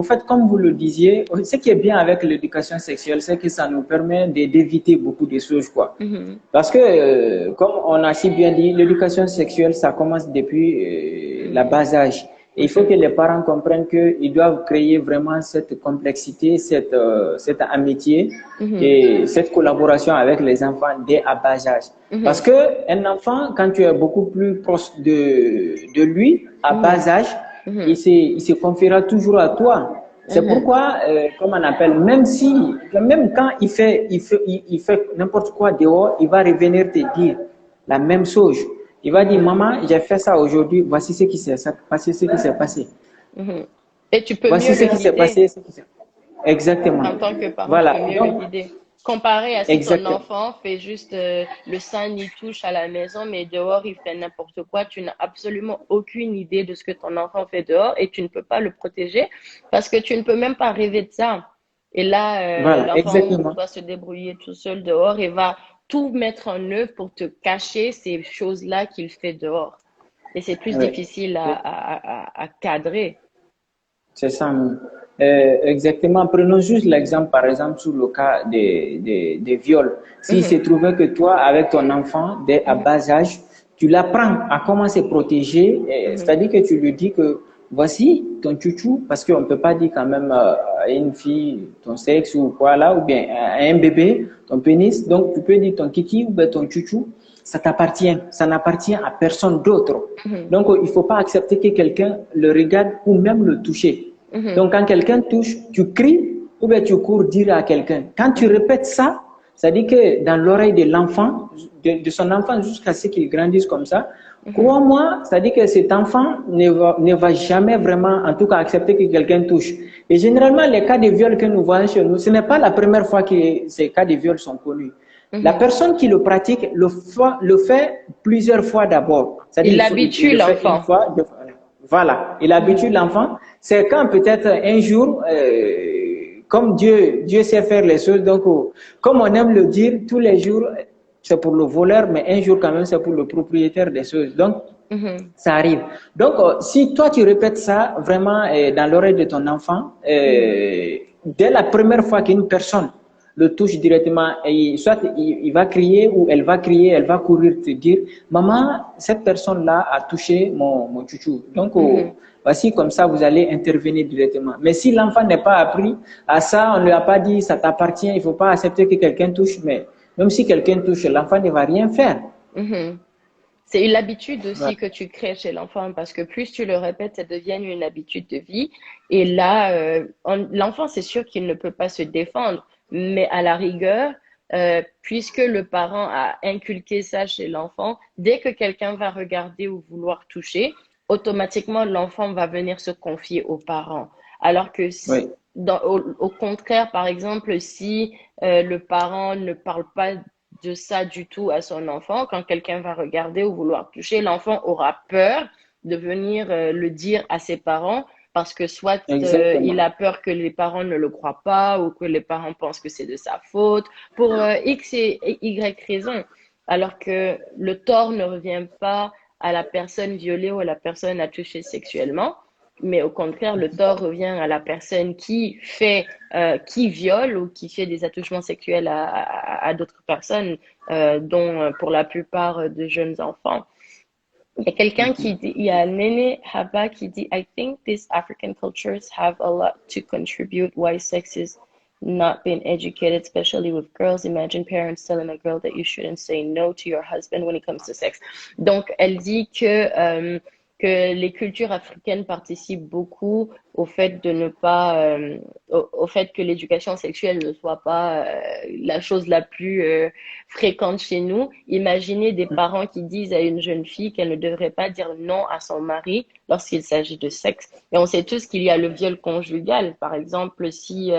fait, comme vous le disiez, ce qui est bien avec l'éducation sexuelle, c'est que ça nous permet d'éviter beaucoup de choses, quoi. Mhm, Parce que, comme on a si bien dit, l'éducation sexuelle, ça commence depuis la mhm, bas âge. Et il faut que mhm, les parents comprennent qu'ils doivent créer vraiment cette complexité, cette amitié mhm, et cette collaboration avec les enfants dès à bas âge. Parce mhm, que un enfant, quand tu es beaucoup plus proche de lui, à bas mhm, âge, mhm. il se confiera toujours à toi. C'est Mhm, pourquoi, comme on appelle, même quand il fait n'importe quoi dehors, il va revenir te dire la même chose. Il va dire, mhm, maman, j'ai fait ça aujourd'hui, voici ce qui s'est passé, ce qui s'est passé. mhm. Et tu peux Voici mieux ce le qui s'est passé, guider. ce qui s'est Exactement. En tant que parent, tu Voilà. peux mieux le Donc, guider. Comparé à si ton exactement. enfant fait juste le sein ni touche à la maison, mais dehors, il fait n'importe quoi. Tu n'as absolument aucune idée de ce que ton enfant fait dehors et tu ne peux pas le protéger parce que tu ne peux même pas rêver de ça. Et là, Voilà, l'enfant exactement. doit se débrouiller tout seul dehors et va tout mettre en œuvre pour te cacher ces choses-là qu'il fait dehors. Et c'est plus Oui. difficile à cadrer. C'est ça. Exactement. Prenons juste l'exemple, par exemple, sur le cas des viols. S'il se Mhm, trouvait que toi, avec ton enfant, dès à mhm, bas âge, tu l'apprends à comment se protéger, mhm, c'est-à-dire que tu lui dis que voici ton chouchou, parce qu'on ne peut pas dire quand même à une fille ton sexe ou quoi là, ou bien à un bébé, ton pénis. Donc, tu peux dire ton kiki ou bien ton chouchou, ça t'appartient, ça n'appartient à personne d'autre. mhm, Donc, il ne faut pas accepter que quelqu'un le regarde ou même le toucher. mhm, Donc, quand quelqu'un touche, tu cries ou bien tu cours dire à quelqu'un. Quand tu mhm, répètes ça, ça dit que dans l'oreille de l'enfant, de son enfant jusqu'à ce qu'il grandisse comme ça, mhm, crois-moi, ça dit que cet enfant ne va jamais vraiment, en tout cas, accepter que quelqu'un touche. Et généralement, les cas de viol que nous voyons chez nous, ce n'est pas la première fois que ces cas de viol sont connus. La mhm. personne qui le pratique le fait plusieurs fois d'abord. C'est-à-dire, Il il habitue le fait une l'enfant. fois, deux fois. Voilà, il habitue Mhm, l'enfant. C'est quand peut-être un jour, comme Dieu sait faire les choses, donc comme on aime le dire, tous les jours, c'est pour le voleur, mais un jour quand même, c'est pour le propriétaire des choses. Donc, mhm, ça arrive. Donc, si toi, tu répètes ça vraiment dans l'oreille de ton enfant, mhm, dès la première fois qu'une personne le touche directement, et soit il va crier ou elle va crier, elle va courir te dire, maman, cette personne-là a touché mon chouchou. Donc, mhm, voici comme ça, vous allez intervenir directement. Mais si l'enfant n'est pas appris à ça, on ne lui a pas dit, ça t'appartient, il ne faut pas accepter que quelqu'un touche, mais même si quelqu'un touche, l'enfant ne va rien faire. mhm. C'est une habitude Voilà. aussi que tu crées chez l'enfant parce que plus tu le répètes, ça devient une habitude de vie. Et là, l'enfant, c'est sûr qu'il ne peut pas se défendre, mais à la rigueur, puisque le parent a inculqué ça chez l'enfant, dès que quelqu'un va regarder ou vouloir toucher, automatiquement, l'enfant va venir se confier aux parents. Alors que Oui. au contraire, par exemple, si le parent ne parle pas de ça du tout à son enfant. Quand quelqu'un va regarder ou vouloir toucher, l'enfant aura peur de venir le dire à ses parents parce que soit il Exactement. a peur que les parents ne le croient pas ou que les parents pensent que c'est de sa faute pour X et Y raisons. Alors que le tort ne revient pas à la personne violée ou à la personne à toucher sexuellement, mais au contraire, le tort revient à la personne qui viole ou qui fait des attouchements sexuels à d'autres personnes, dont pour la plupart de jeunes enfants. Il y a quelqu'un qui dit, il y a Nene Haba qui dit, I think these African cultures have a lot to contribute why sex is not being educated, especially with girls. Imagine parents telling a girl that you shouldn't say no to your husband when it comes to sex. Donc, elle dit que les cultures africaines participent beaucoup au fait de ne pas, au fait que l'éducation sexuelle ne soit pas la chose la plus fréquente chez nous. Imaginez des parents qui disent à une jeune fille qu'elle ne devrait pas dire non à son mari lorsqu'il s'agit de sexe. Et on sait tous qu'il y a le viol conjugal. Par exemple, si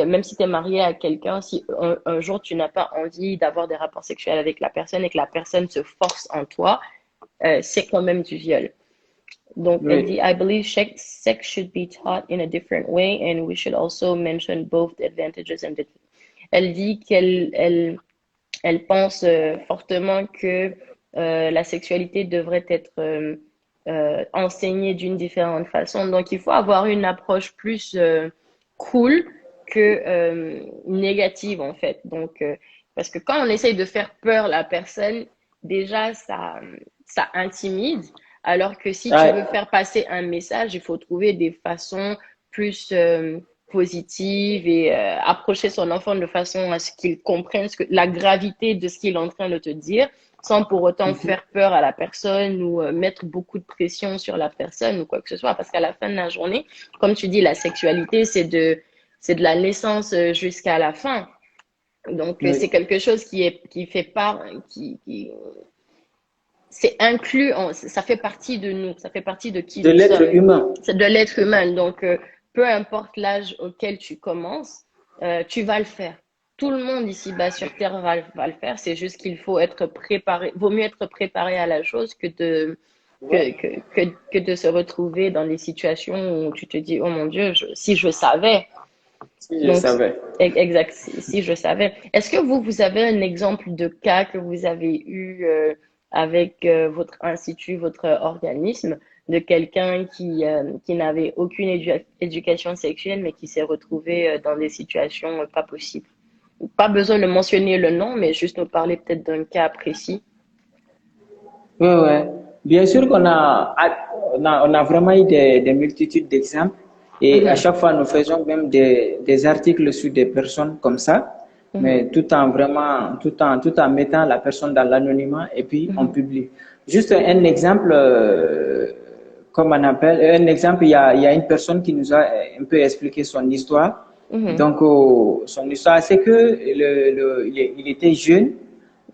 même si tu es marié à quelqu'un, si un jour tu n'as pas envie d'avoir des rapports sexuels avec la personne et que la personne se force en toi, c'est quand même du viol. Donc, elle dit, Oui. I believe sex should be taught in a different way and we should also mention both the advantages and the... Elle dit elle pense fortement que la sexualité devrait être enseignée d'une différente façon. Donc, il faut avoir une approche plus cool que négative, en fait. Donc, parce que quand on essaye de faire peur à la personne, déjà, ça intimide. Alors que si tu veux Ouais. faire passer un message, il faut trouver des façons plus positives et approcher son enfant de façon à ce qu'il comprenne la gravité de ce qu'il est en train de te dire, sans pour autant Mhm. faire peur à la personne ou mettre beaucoup de pression sur la personne ou quoi que ce soit. Parce qu'à la fin de la journée, comme tu dis, la sexualité, c'est de la naissance jusqu'à la fin. Donc, c'est Oui. quelque chose qui fait part, c'est inclus, ça fait partie de nous, ça fait partie de qui De nous l'être sommes. humain. C'est de l'être humain. Donc, peu importe l'âge auquel tu commences, tu vas le faire. Tout le monde ici-bas sur Terre va le faire. C'est juste qu'il faut être préparé. Vaut mieux être préparé à la chose Ouais. que de se retrouver dans des situations où tu te dis, oh mon Dieu, si je savais. Si je Donc, savais. exact, si je savais. Est-ce que vous avez un exemple de cas que vous avez eu avec votre institut, votre organisme, de quelqu'un qui n'avait aucune éducation sexuelle, mais qui s'est retrouvé dans des situations pas possibles? Pas besoin de mentionner le nom, mais juste nous parler peut-être d'un cas précis. Ouais, ouais. Bien sûr qu'on a vraiment eu des multitudes d'exemples et à Mhm, chaque fois nous faisons même des articles sur des personnes comme ça, mhm, mais tout en mettant la personne dans l'anonymat et puis on mhm, publie. Juste un exemple, comme on appelle, un exemple, il y a une personne qui nous a un peu expliqué son histoire. mhm, Donc, son histoire, c'est que il était jeune.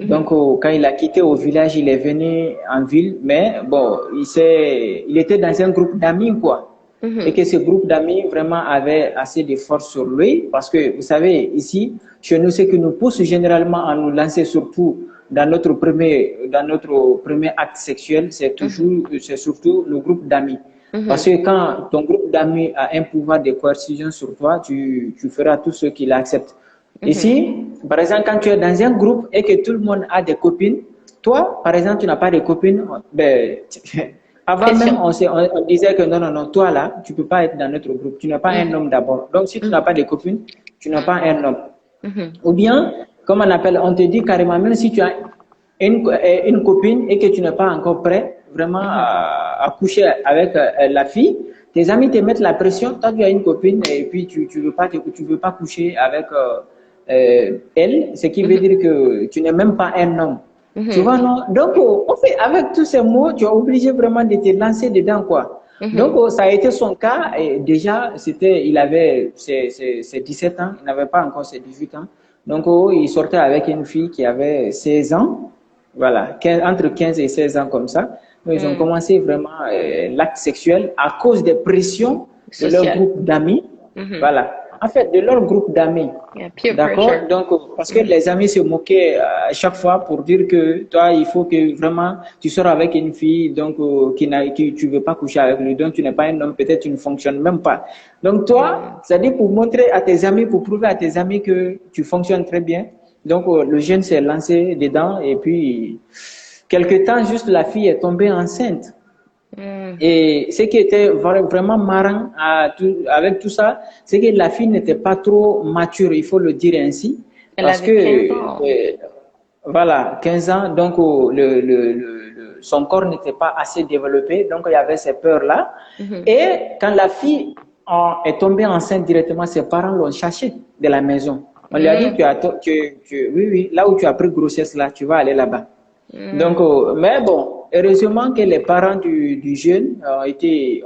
mhm, Donc, quand il a quitté au village, il est venu en ville, mais bon, il était dans un groupe d'amis, quoi. Et mhm, que ce groupe d'amis vraiment avait assez de force sur lui, parce que vous savez, ici, chez nous, ce qui nous pousse généralement à nous lancer surtout dans notre premier acte sexuel, mhm, c'est surtout le groupe d'amis. Parce mhm, que quand ton groupe d'amis a un pouvoir de coercition sur toi, tu feras tout ce qu'il accepte. mhm. Ici, par exemple, quand tu es dans un groupe et que tout le monde a des copines, toi, par exemple, tu n'as pas de copines, ben, avant même, Pression. on disait que non, non, non, toi là, tu ne peux pas être dans notre groupe. Tu n'es pas un Mhm, homme d'abord. Donc, si tu n'as mhm, pas de copines, tu n'es pas un homme. mhm, Ou bien, comme on appelle, on te dit carrément, même si tu as une copine et que tu n'es pas encore prêt vraiment mhm, à coucher avec la fille, tes amis te mettent la pression, toi tu as une copine et puis tu veux pas coucher avec elle, ce qui veut mhm, dire que tu n'es même pas un homme. Tu mhm, vois, non? Donc, en fait, avec tous ces mots, tu es obligé vraiment de te lancer dedans, quoi. Donc, mhm, ça a été son cas. Et déjà, il avait ses 17 ans, il n'avait pas encore ses 18 ans. Donc, il sortait avec une fille qui avait 16 ans. Voilà, entre 15 et 16 ans comme ça. Donc, ils ont mhm. commencé vraiment l'acte sexuel à cause des pressions de leur Social. groupe d'amis. Mhm, Voilà. en fait, de leur groupe d'amis. Yeah, peer D'accord? pressure. Donc, parce que les amis se moquaient à chaque fois pour dire que toi, il faut que vraiment tu sors avec une fille, donc, qui tu veux pas coucher avec lui, donc tu n'es pas un homme, peut-être tu ne fonctionnes même pas. Donc, toi, c'est-à-dire pour montrer à tes amis, pour prouver à tes amis que tu fonctionnes très bien. Donc, le jeune s'est lancé dedans et puis, quelque temps, juste la fille est tombée enceinte. Mm. Et ce qui était vraiment marrant avec tout ça, c'est que la fille n'était pas trop mature, il faut le dire ainsi, Elle parce que, avait 15 ans. voilà, 15 ans, donc son corps n'était pas assez développé, donc il y avait ces peurs-là. Mhm. Et quand la fille est tombée enceinte directement, ses parents l'ont cherchée de la maison. On lui a dit, Mm. oui, oui, là où tu as pris grossesse, là, tu vas aller là-bas. Donc, Mm. mais bon, heureusement que les parents du jeune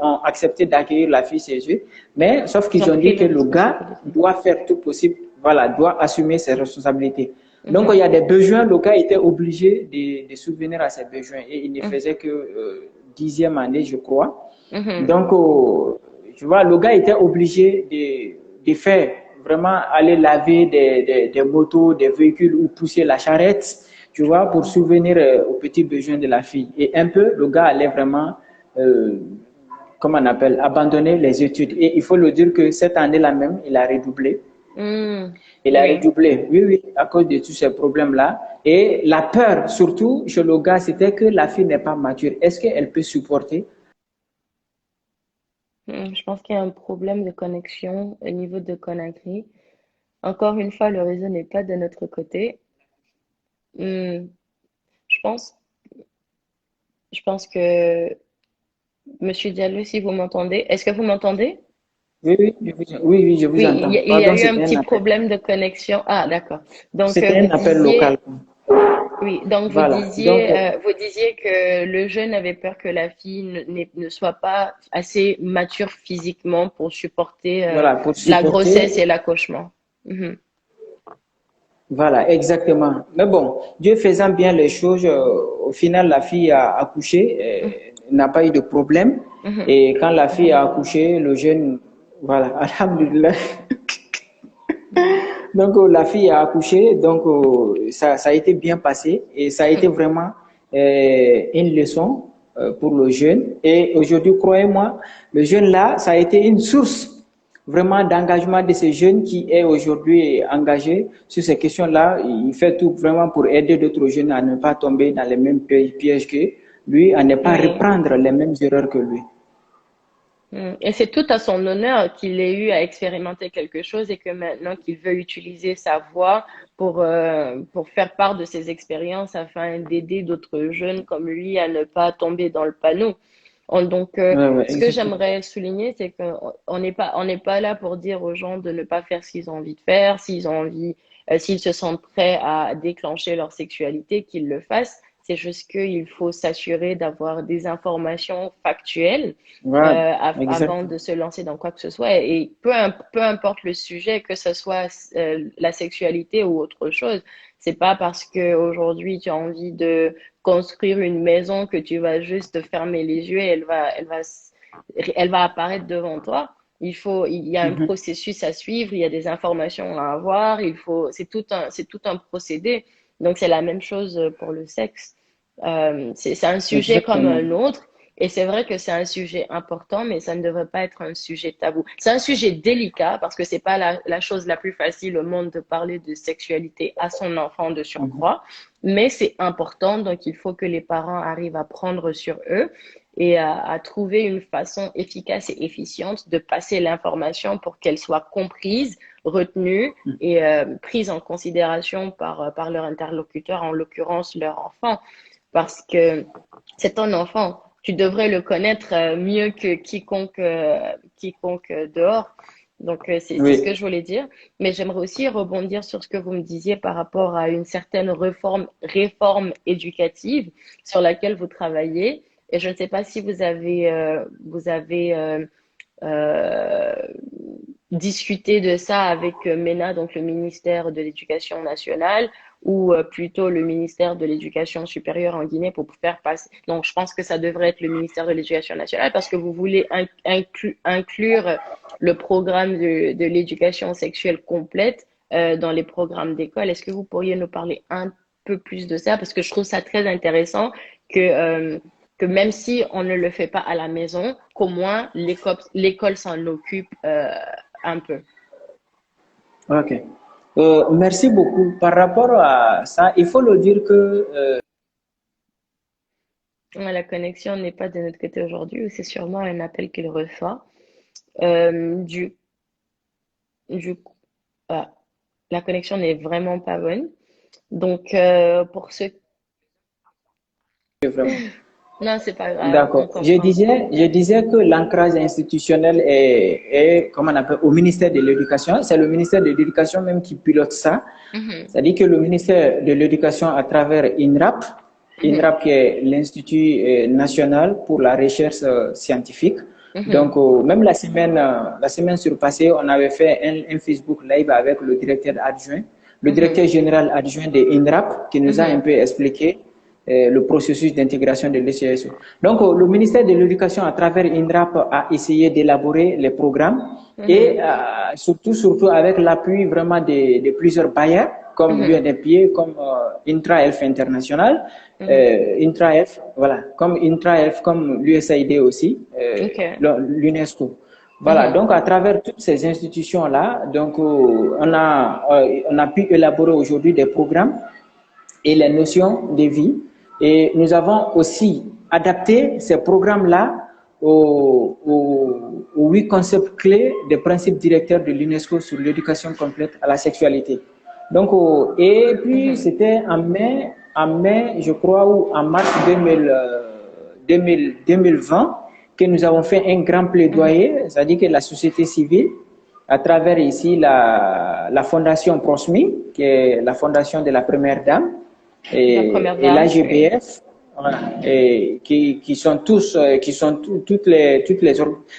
ont accepté d'accueillir la fille chez eux, mais sauf Ils qu'ils ont ont pris dit que les le gars responsabilités. doit faire tout possible, voilà, doit assumer ses responsabilités. Donc, il Mhm. y a des besoins, le gars était obligé de subvenir à ses besoins et il ne Mhm. faisait que 10e année, je crois. Mhm. Donc, tu vois, le gars était obligé de faire vraiment aller laver des motos, des véhicules ou pousser la charrette, tu vois, pour subvenir aux petits besoins de la fille. Et un peu, le gars allait vraiment, comment on appelle, abandonner les études. Et il faut le dire que cette année-là même, il a redoublé. Mm. Il a Oui. redoublé, oui, oui, à cause de tous ces problèmes-là. Et la peur, surtout chez le gars, c'était que la fille n'est pas mature. Est-ce qu'elle peut supporter? Je pense qu'il y a un problème de connexion au niveau de Conakry. Encore une fois, le réseau n'est pas de notre côté. Hmm, Je pense, je pense que Monsieur Diallo, si vous m'entendez, est-ce que vous m'entendez? Oui, oui, oui, oui, je vous Oui, entends. il y a Pardon, eu un c'était un petit appel. problème de connexion. Ah, d'accord. Donc, C'était un appel local. oui, donc Voilà. Donc, vous disiez que le jeune avait peur que la fille ne soit pas assez mature physiquement pour supporter voilà, pour la grossesse supporter, et l'accouchement. Mhm. voilà, exactement. Mais bon, Dieu faisant bien les choses, au final, la fille a accouché, n'a pas eu de problème. Mhm. Et quand la fille a accouché, le jeune, voilà, alhamdulillah. Mhm. Donc, la fille a accouché, donc ça a été bien passé et ça a été Mhm. vraiment une leçon pour le jeune. Et aujourd'hui, croyez-moi, le jeune là, ça a été une source vraiment d'engagement de ce jeune qui est aujourd'hui engagé sur ces questions-là. Il fait tout vraiment pour aider d'autres jeunes à ne pas tomber dans les mêmes pièges que lui, à ne pas Oui. reprendre les mêmes erreurs que lui. Et c'est tout à son honneur qu'il ait eu à expérimenter quelque chose et que maintenant qu'il veut utiliser sa voix pour faire part de ses expériences afin d'aider d'autres jeunes comme lui à ne pas tomber dans le panneau. Donc, Ouais, ouais, ce que exactement. j'aimerais souligner, c'est qu'on n'est pas là pour dire aux gens de ne pas faire ce qu'ils ont envie de faire, s'ils ont envie, s'ils se sentent prêts à déclencher leur sexualité, qu'ils le fassent. C'est juste qu'il faut s'assurer d'avoir des informations factuelles Voilà, avant exactement. de se lancer dans quoi que ce soit. Et peu importe le sujet, que ce soit la sexualité ou autre chose, c'est pas parce que aujourd'hui tu as envie de construire une maison que tu vas juste fermer les yeux et elle va apparaître devant toi. Il y a un Mhm. processus à suivre, il y a des informations à avoir, c'est tout un procédé. Donc c'est la même chose pour le sexe. C'est un sujet comme Exactement. un autre. Et c'est vrai que c'est un sujet important, mais ça ne devrait pas être un sujet tabou. C'est un sujet délicat parce que c'est pas la chose la plus facile au monde de parler de sexualité à son enfant de Mhm. surcroît, mais c'est important, donc il faut que les parents arrivent à prendre sur eux et à trouver une façon efficace et efficiente de passer l'information pour qu'elle soit comprise, retenue et prise en considération par leur interlocuteur, en l'occurrence leur enfant, parce que c'est ton enfant. Tu devrais le connaître mieux que quiconque dehors. Donc, c'est ce que Oui. je voulais dire. Mais j'aimerais aussi rebondir sur ce que vous me disiez par rapport à une certaine réforme éducative sur laquelle vous travaillez. Et je ne sais pas si vous avez euh, discuté de ça avec MENA, donc le ministère de l'Éducation nationale, ou plutôt le ministère de l'Éducation supérieure en Guinée pour faire passer. Donc, je pense que ça devrait être le ministère de l'Éducation nationale parce que vous voulez inclure le programme de l'éducation sexuelle complète dans les programmes d'école. Est-ce que vous pourriez nous parler un peu plus de ça? Parce que je trouve ça très intéressant que même si on ne le fait pas à la maison, qu'au moins l'école s'en occupe un peu. Ok. Merci beaucoup. Par rapport à ça, il faut le dire que Ouais, la connexion n'est pas de notre côté aujourd'hui, ou c'est sûrement un appel qu'il reçoit. Du, du coup, ah, la connexion n'est vraiment pas bonne. Donc, pour ceux... vraiment. Non, c'est pas grave, on D'accord. comprend. Je disais que l'ancrage institutionnel est, comment on appelle, au ministère de l'Éducation. C'est le ministère de l'Éducation même qui pilote ça. Mhm, C'est-à-dire que le ministère de l'Éducation, à travers INRAP, mhm, INRAP qui est l'Institut national pour la recherche scientifique. mhm, Donc, même la semaine surpassée, on avait fait un Facebook Live avec le directeur adjoint, le mhm, directeur général adjoint de INRAP, qui nous a un mhm, peu expliqué le processus d'intégration de l'ECSO. Donc, le ministère de l'Éducation, à travers INRAP, a essayé d'élaborer les programmes et mhm, surtout avec l'appui vraiment de plusieurs bailleurs, comme mhm, l'UNDP, comme IntraHealth International, mhm. IntraHealth, voilà, comme IntraHealth, comme l'USAID aussi, Ok. l'UNESCO. Voilà, Mhm, donc à travers toutes ces institutions-là, donc on a pu élaborer aujourd'hui des programmes et les notions de vie. Et nous avons aussi adapté ces programmes-là aux 8 concepts clés des principes directeurs de l'UNESCO sur l'éducation complète à la sexualité. Donc, et puis, mhm, c'était en mai, je crois, ou en mars 2020, que nous avons fait un grand mhm. plaidoyer, c'est-à-dire que la société civile, à travers ici la fondation Prosmi, qui est la fondation de la Première Dame, La première et dame, oui. l'AGBF, voilà, et qui sont tous, qui sont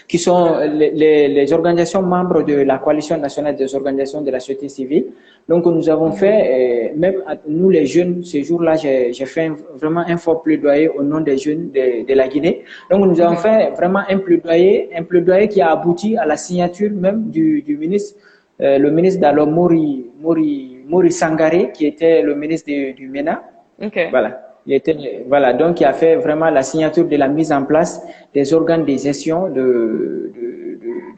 qui sont les organisations membres de la coalition nationale des organisations de la société civile. Donc nous avons Mhm, fait, même nous les jeunes, ce jour-là, j'ai fait vraiment un fort plaidoyer au nom des jeunes de la Guinée. Donc nous avons mhm. fait vraiment un plaidoyer qui a abouti à la signature même du ministre, le ministre d'alors Mori Sangaré, qui était le ministre du MENA. Ok. Voilà. Voilà, donc il a fait vraiment la signature de la mise en place des organes de gestion de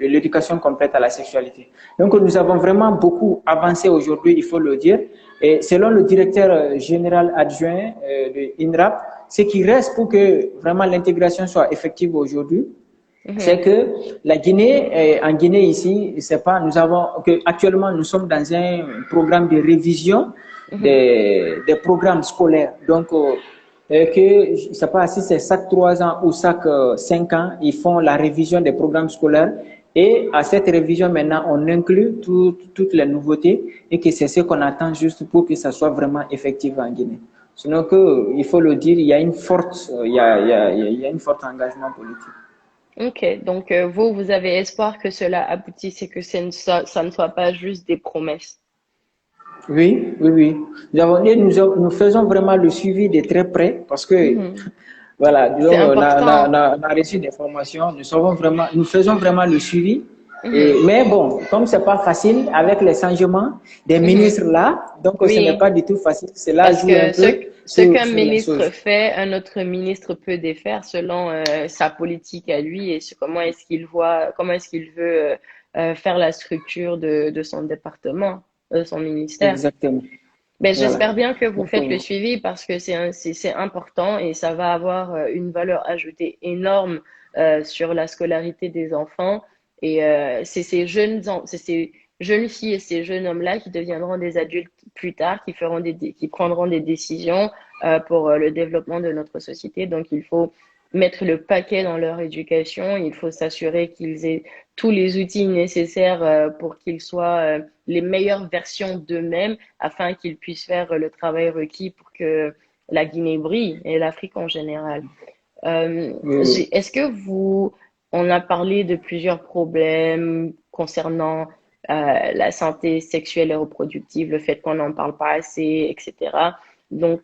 l'éducation complète à la sexualité. Donc nous avons vraiment beaucoup avancé aujourd'hui, il faut le dire. Et selon le directeur général adjoint de INRAP, ce qui reste pour que vraiment l'intégration soit effective aujourd'hui, c'est Mhm, que la Guinée, en Guinée ici, c'est pas, nous avons, que actuellement nous sommes dans un programme de révision mhm. des programmes scolaires. Donc, que, je sais pas si c'est chaque 3 ans ou chaque 5 ans, ils font la révision des programmes scolaires. Et à cette révision, maintenant, on inclut toutes les nouveautés et que c'est ce qu'on attend juste pour que ça soit vraiment effectif en Guinée. Sinon que, il faut le dire, il y a une forte, il y a une forte engagement politique. Ok, donc vous, vous avez espoir que cela aboutisse et que ça ne soit pas juste des promesses. Oui, oui, oui. Nous faisons vraiment le suivi de très près parce que, Mhm. voilà, C'est disons, important. on a reçu des formations, nous faisons vraiment le suivi. Mhm, Mais bon, comme c'est pas facile avec les changements des mhm. ministres là, donc ce n'est Oui, pas du tout facile. Cela parce joue un que peu ce qu'un sur la ministre chose. fait, un autre ministre peut défaire selon sa politique à lui et comment est-ce qu'il voit, comment est-ce qu'il veut faire la structure de son département, de son ministère. Exactement. Ben, Voilà. j'espère bien que vous Donc, faites le suivi parce que c'est important et ça va avoir une valeur ajoutée énorme sur la scolarité des enfants. Et c'est c'est ces jeunes filles et ces jeunes hommes-là qui deviendront des adultes plus tard, qui prendront des décisions pour le développement de notre société. Donc, il faut mettre le paquet dans leur éducation. Il faut s'assurer qu'ils aient tous les outils nécessaires pour qu'ils soient les meilleures versions d'eux-mêmes afin qu'ils puissent faire le travail requis pour que la Guinée brille et l'Afrique en général. oui, oui. Est-ce que on a parlé de plusieurs problèmes concernant la santé sexuelle et reproductive, le fait qu'on n'en parle pas assez, etc. Donc,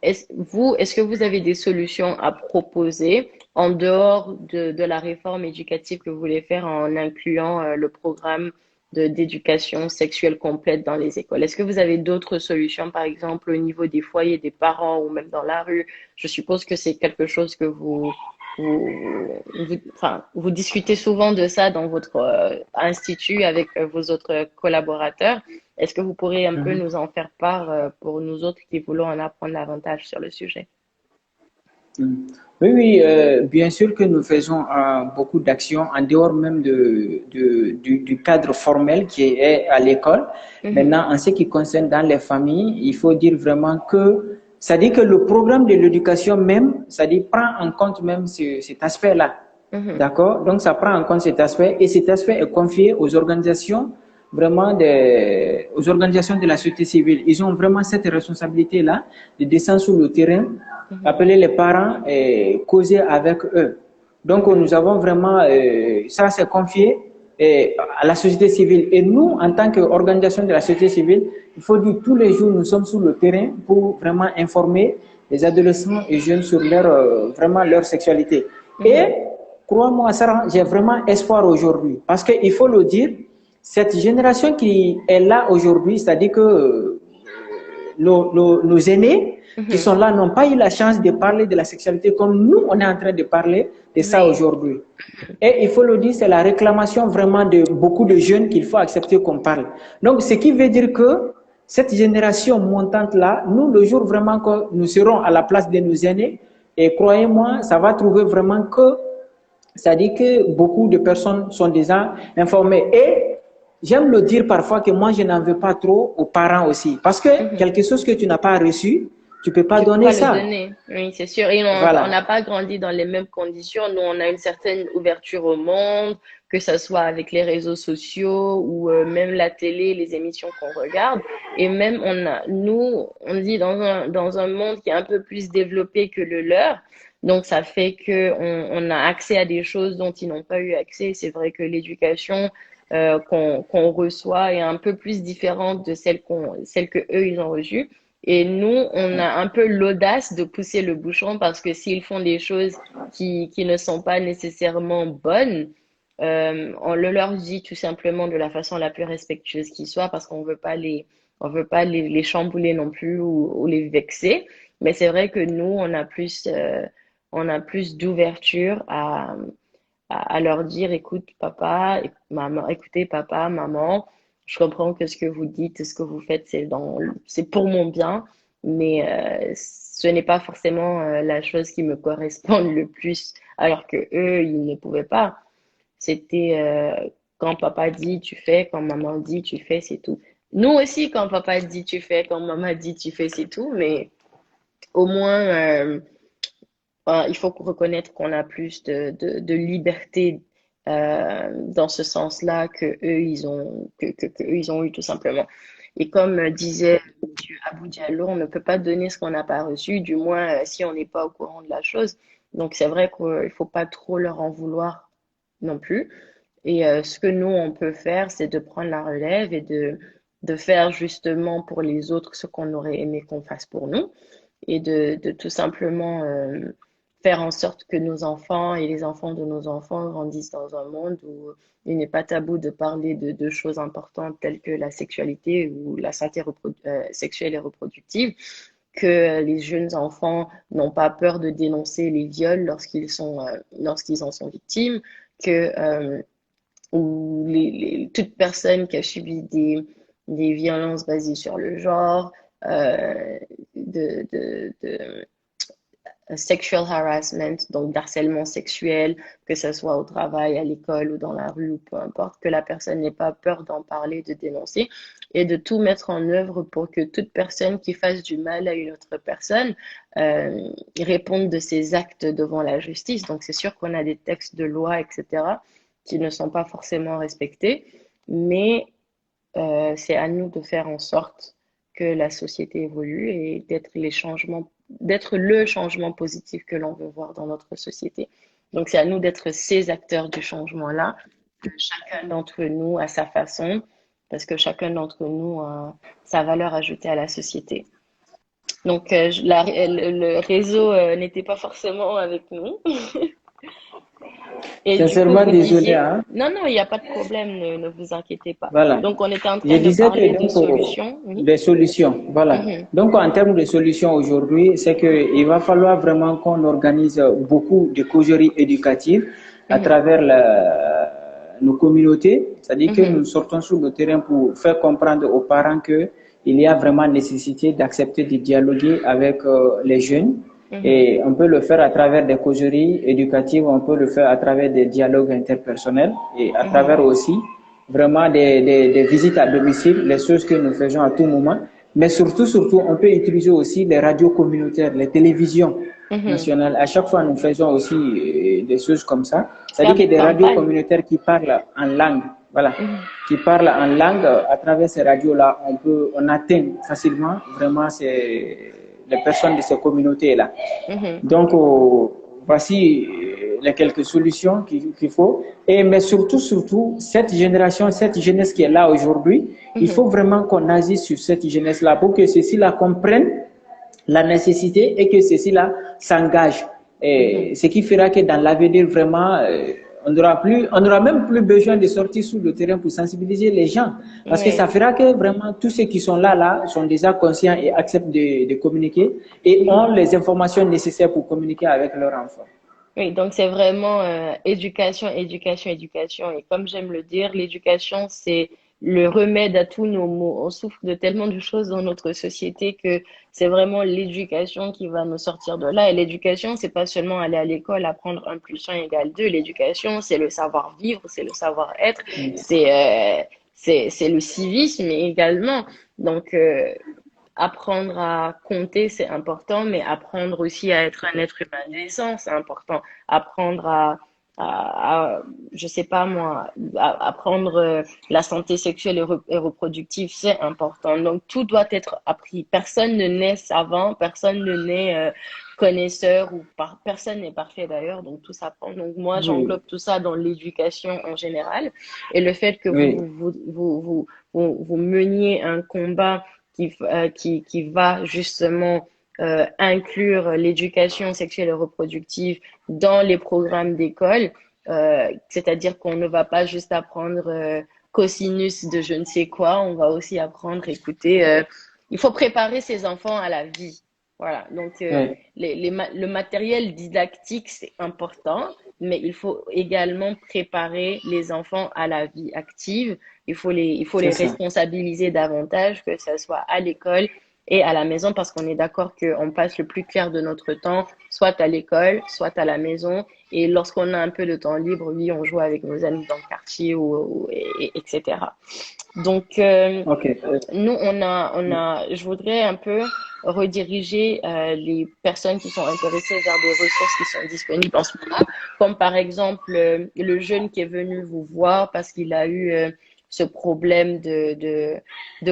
est-ce que vous avez des solutions à proposer en dehors de la réforme éducative que vous voulez faire en incluant le programme d'éducation sexuelle complète dans les écoles? Est-ce que vous avez d'autres solutions, par exemple, au niveau des foyers des parents ou même dans la rue? Je suppose que c'est quelque chose que enfin, vous discutez souvent de ça dans votre institut avec vos autres collaborateurs. Est-ce que vous pourriez un peu nous en faire part pour nous autres qui voulons en apprendre davantage sur le sujet? Mm. Oui, oui, bien sûr que nous faisons beaucoup d'actions en dehors même du cadre formel qui est à l'école. Mhm, Maintenant, en ce qui concerne dans les familles, il faut dire vraiment que, ça dit que le programme de l'éducation même, ça dit prend en compte même cet aspect-là. mhm. D'accord? Donc, ça prend en compte cet aspect et cet aspect est confié aux organisations, vraiment aux organisations de la société civile. Ils ont vraiment cette responsabilité-là de descendre sur le terrain, Mhm, appeler les parents et causer avec eux. Donc, mhm, nous avons vraiment, ça c'est confié à la société civile. Et nous, en tant qu'organisation de la société civile, il faut dire tous les jours, nous sommes sur le terrain pour vraiment informer les adolescents et jeunes sur vraiment leur sexualité. Et mhm. crois-moi, Sarah, j'ai vraiment espoir aujourd'hui. Parce qu'il faut le dire, cette génération qui est là aujourd'hui, c'est-à-dire que nos aînés qui Mhm. sont là n'ont pas eu la chance de parler de la sexualité comme nous, on est en train de parler de ça Oui. aujourd'hui. Et il faut le dire, c'est la réclamation vraiment de beaucoup de jeunes qu'il faut accepter qu'on parle. Donc, ce qui veut dire que cette génération montante-là, nous, le jour vraiment que nous serons à la place de nos aînés, et croyez-moi, ça va trouver vraiment que ça dit que beaucoup de personnes sont déjà informées. Et j'aime le dire parfois que moi, je n'en veux pas trop aux parents aussi. Parce que Mhm. quelque chose que tu n'as pas reçu, tu ne peux pas Tu peux donner pas le ça. donner, oui, c'est sûr. Et on n'a Voilà. pas grandi dans les mêmes conditions. Nous, on a une certaine ouverture au monde, que ce soit avec les réseaux sociaux ou même la télé, les émissions qu'on regarde. Et même, nous, on dit dans un monde qui est un peu plus développé que le leur. Donc, ça fait que on a accès à des choses dont ils n'ont pas eu accès. C'est vrai que l'éducation qu'on reçoit est un peu plus différente de celle que eux, ils ont reçue. Et nous, on a un peu l'audace de pousser le bouchon parce que s'ils font des choses qui ne sont pas nécessairement bonnes, on le leur dit tout simplement de la façon la plus respectueuse qui soit parce on veut pas les chambouler non plus ou les vexer. Mais c'est vrai que nous, on a plus d'ouverture à leur dire, écoute, papa, maman, écoutez, papa, maman, je comprends que ce que vous dites, ce que vous faites, c'est pour mon bien, mais ce n'est pas forcément la chose qui me correspond le plus, alors que eux, ils ne pouvaient pas. C'était quand papa dit, tu fais, quand maman dit, tu fais, c'est tout. Nous aussi, quand papa dit, tu fais, quand maman dit, tu fais, c'est tout, mais au moins, il faut reconnaître qu'on a plus de liberté dans ce sens-là que eux que eux ils ont eu tout simplement. Et comme disait Monsieur Abou Diallo, on ne peut pas donner ce qu'on n'a pas reçu, du moins si on n'est pas au courant de la chose. Donc c'est vrai qu'il faut pas trop leur en vouloir non plus. Et ce que nous on peut faire, c'est de prendre la relève et de faire justement pour les autres ce qu'on aurait aimé qu'on fasse pour nous et de tout simplement faire en sorte que nos enfants et les enfants de nos enfants grandissent dans un monde où il n'est pas tabou de parler de choses importantes telles que la sexualité ou la santé sexuelle et reproductive, que les jeunes enfants n'ont pas peur de dénoncer les viols lorsqu'ils en sont victimes, que ou toute personne qui a subi des violences basées sur le genre, euh, de sexual harassment, donc d'harcèlement sexuel, que ce soit au travail, à l'école ou dans la rue, ou peu importe, que la personne n'ait pas peur d'en parler, de dénoncer, et de tout mettre en œuvre pour que toute personne qui fasse du mal à une autre personne réponde de ses actes devant la justice. Donc c'est sûr qu'on a des textes de loi, etc., qui ne sont pas forcément respectés, mais c'est à nous de faire en sorte que la société évolue et d'être le changement positif que l'on veut voir dans notre société. Donc, c'est à nous d'être ces acteurs du changement-là, que chacun d'entre nous, à sa façon, parce que chacun d'entre nous a sa valeur ajoutée à la société. Donc, le réseau n'était pas forcément avec nous. Et du coup, Sincèrement vous désolé, disiez, hein. non, non, il n'y a pas de problème, ne vous inquiétez pas. Voilà. Donc, on était en Je train de disais parler que des donc, solutions, oui. des solutions, voilà. Mhm, Donc en termes de solutions aujourd'hui, c'est qu'il va falloir vraiment qu'on organise beaucoup de causeries éducatives à mhm, travers nos communautés, c'est-à-dire que mhm, nous sortons sur le terrain pour faire comprendre aux parents que il y a vraiment nécessité d'accepter de dialoguer avec les jeunes. mhm, Et on peut le faire à travers des causeries éducatives, on peut le faire à travers des dialogues interpersonnels et à mhm, travers aussi vraiment des visites à domicile, les choses que nous faisons à tout moment. Mais surtout, on peut utiliser aussi les radios communautaires, les télévisions mhm. nationales. À chaque fois, nous faisons aussi des choses comme ça. Faire C'est-à-dire que des des radios campagnes. communautaires qui parlent en langue, voilà, Mhm, qui parlent en langue, à travers ces radios-là, on atteint facilement vraiment les personnes de ces communautés-là. mhm, Donc, voici les quelques solutions qu'il faut. Mais surtout, cette génération, cette jeunesse qui est là aujourd'hui, il mhm, faut vraiment qu'on agisse sur cette jeunesse-là pour que ceux-ci-là comprennent la nécessité et que ceux-ci-là s'engagent. mhm. Ce qui fera que dans l'avenir, vraiment, on n'aura même plus besoin de sortir sur le terrain pour sensibiliser les gens. Parce que ça Oui. fera que vraiment tous ceux qui sont là, sont déjà conscients et acceptent de communiquer et ont Mhm. les informations nécessaires pour communiquer avec leurs enfants. Oui, donc c'est vraiment éducation, éducation, éducation. Et comme j'aime le dire, l'éducation, c'est le remède à tous nos maux. On souffre de tellement de choses dans notre société que c'est vraiment l'éducation qui va nous sortir de là. Et l'éducation, c'est pas seulement aller à l'école, apprendre 1 plus 1 égale 2. L'éducation, c'est le savoir-vivre, c'est le savoir-être, c'est le civisme également. Donc, apprendre à compter, c'est important, mais apprendre aussi à être un être humain décent, c'est important. Apprendre je sais pas moi, apprendre la santé sexuelle et reproductive, c'est important. Donc tout doit être appris. Personne ne naît savant, personne ne naît connaisseur personne n'est parfait d'ailleurs, donc tout s'apprend. Donc moi Oui, j'englobe tout ça dans l'éducation en général et le fait que oui, vous meniez un combat qui va justement inclure l'éducation sexuelle et reproductive dans les programmes d'école, c'est-à-dire qu'on ne va pas juste apprendre cosinus de je ne sais quoi, on va aussi apprendre, écoutez, il faut préparer ses enfants à la vie. Voilà, donc oui, le matériel didactique, c'est important, mais il faut également préparer les enfants à la vie active. Il faut c'est les ça. responsabiliser davantage, que ce soit à l'école et à la maison, parce qu'on est d'accord qu'on passe le plus clair de notre temps, soit à l'école, soit à la maison. Et lorsqu'on a un peu de temps libre, oui, on joue avec nos amis dans le quartier, etc. Donc, OK. nous, je voudrais un peu rediriger les personnes qui sont intéressées vers des ressources qui sont disponibles en ce moment, comme par exemple le jeune qui est venu vous voir parce qu'il a eu ce problème de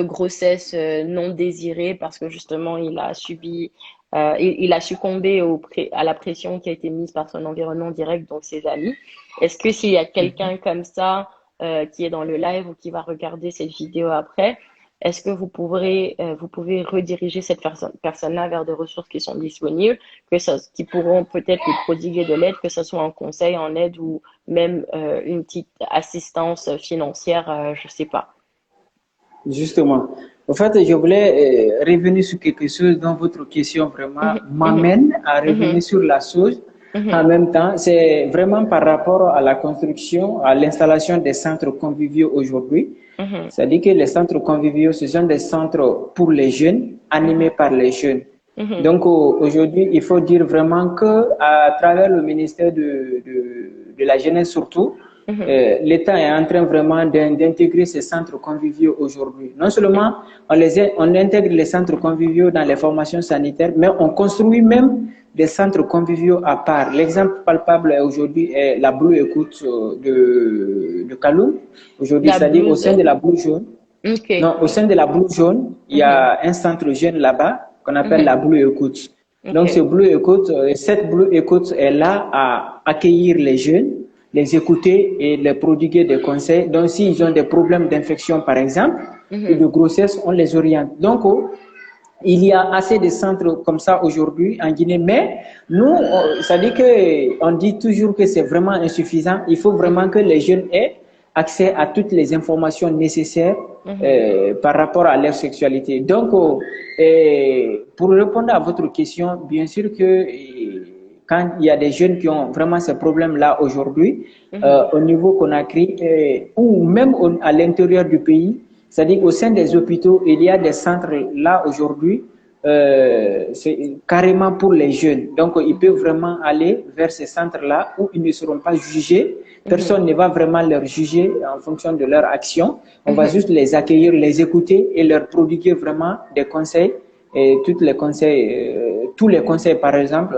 grossesse non désirée parce que justement il a subi, il a succombé à la pression qui a été mise par son environnement direct, donc ses amis. Est-ce que s'il y a quelqu'un comme ça qui est dans le live ou qui va regarder cette vidéo après, est-ce que vous pouvez rediriger cette personne-là vers des ressources qui sont disponibles, qui pourront peut-être lui prodiguer de l'aide, que ce soit en conseil, en aide ou même une petite assistance financière, je sais pas. Justement. En fait, je voulais revenir sur quelque chose dont votre question vraiment Mhm, mhm, m'amène à revenir mhm, sur la chose. En mhm, même temps, c'est vraiment par rapport à la construction, à l'installation des centres conviviaux aujourd'hui. mhm, C'est-à-dire que les centres conviviaux, ce sont des centres pour les jeunes, animés par les jeunes. mhm, Donc aujourd'hui, il faut dire vraiment que à travers le ministère de la Jeunesse surtout, mhm, l'État est en train vraiment d'intégrer ces centres conviviaux aujourd'hui. Non seulement on intègre les centres conviviaux dans les formations sanitaires, mais on construit même des centres conviviaux à part. L'exemple palpable aujourd'hui est la Blue Écoute de Kaloum. Aujourd'hui, La c'est-à-dire au sein blouse. de la Blue Jaune. Ok. Non, au sein de la Blue Jaune, il y Mhm, a un centre jeune là-bas qu'on appelle mhm, la Blue Écoute. Donc, ce ok. Blue Écoute, cette Blue Écoute est là à accueillir les jeunes les écouter et leur prodiguer des conseils. Donc, s'ils ont des problèmes d'infection, par exemple, et de grossesse, on les oriente. Donc, il y a assez de centres comme ça aujourd'hui en Guinée, mais nous, ça dit que on dit toujours que c'est vraiment insuffisant. Il faut vraiment que les jeunes aient accès à toutes les informations nécessaires par rapport à leur sexualité. Donc, pour répondre à votre question, bien sûr que quand il y a des jeunes qui ont vraiment ces problèmes-là aujourd'hui, au niveau Conakry ou même à l'intérieur du pays, c'est-à-dire au sein des hôpitaux, il y a des centres là aujourd'hui, c'est carrément pour les jeunes. Donc, ils peuvent vraiment aller vers ces centres-là où ils ne seront pas jugés. Personne ne va vraiment leur juger en fonction de leur action. On va juste les accueillir, les écouter et leur prodiguer vraiment des conseils. Et tous les conseils, par exemple,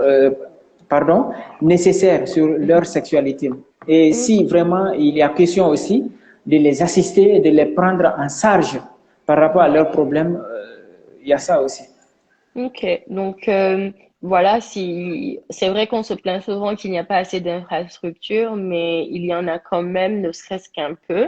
nécessaires sur leur sexualité. Et si vraiment il y a question aussi de les assister et de les prendre en charge par rapport à leurs problèmes, il y a ça aussi. Ok, donc voilà, si c'est vrai qu'on se plaint souvent qu'il n'y a pas assez d'infrastructures, mais il y en a quand même, ne serait-ce qu'un peu.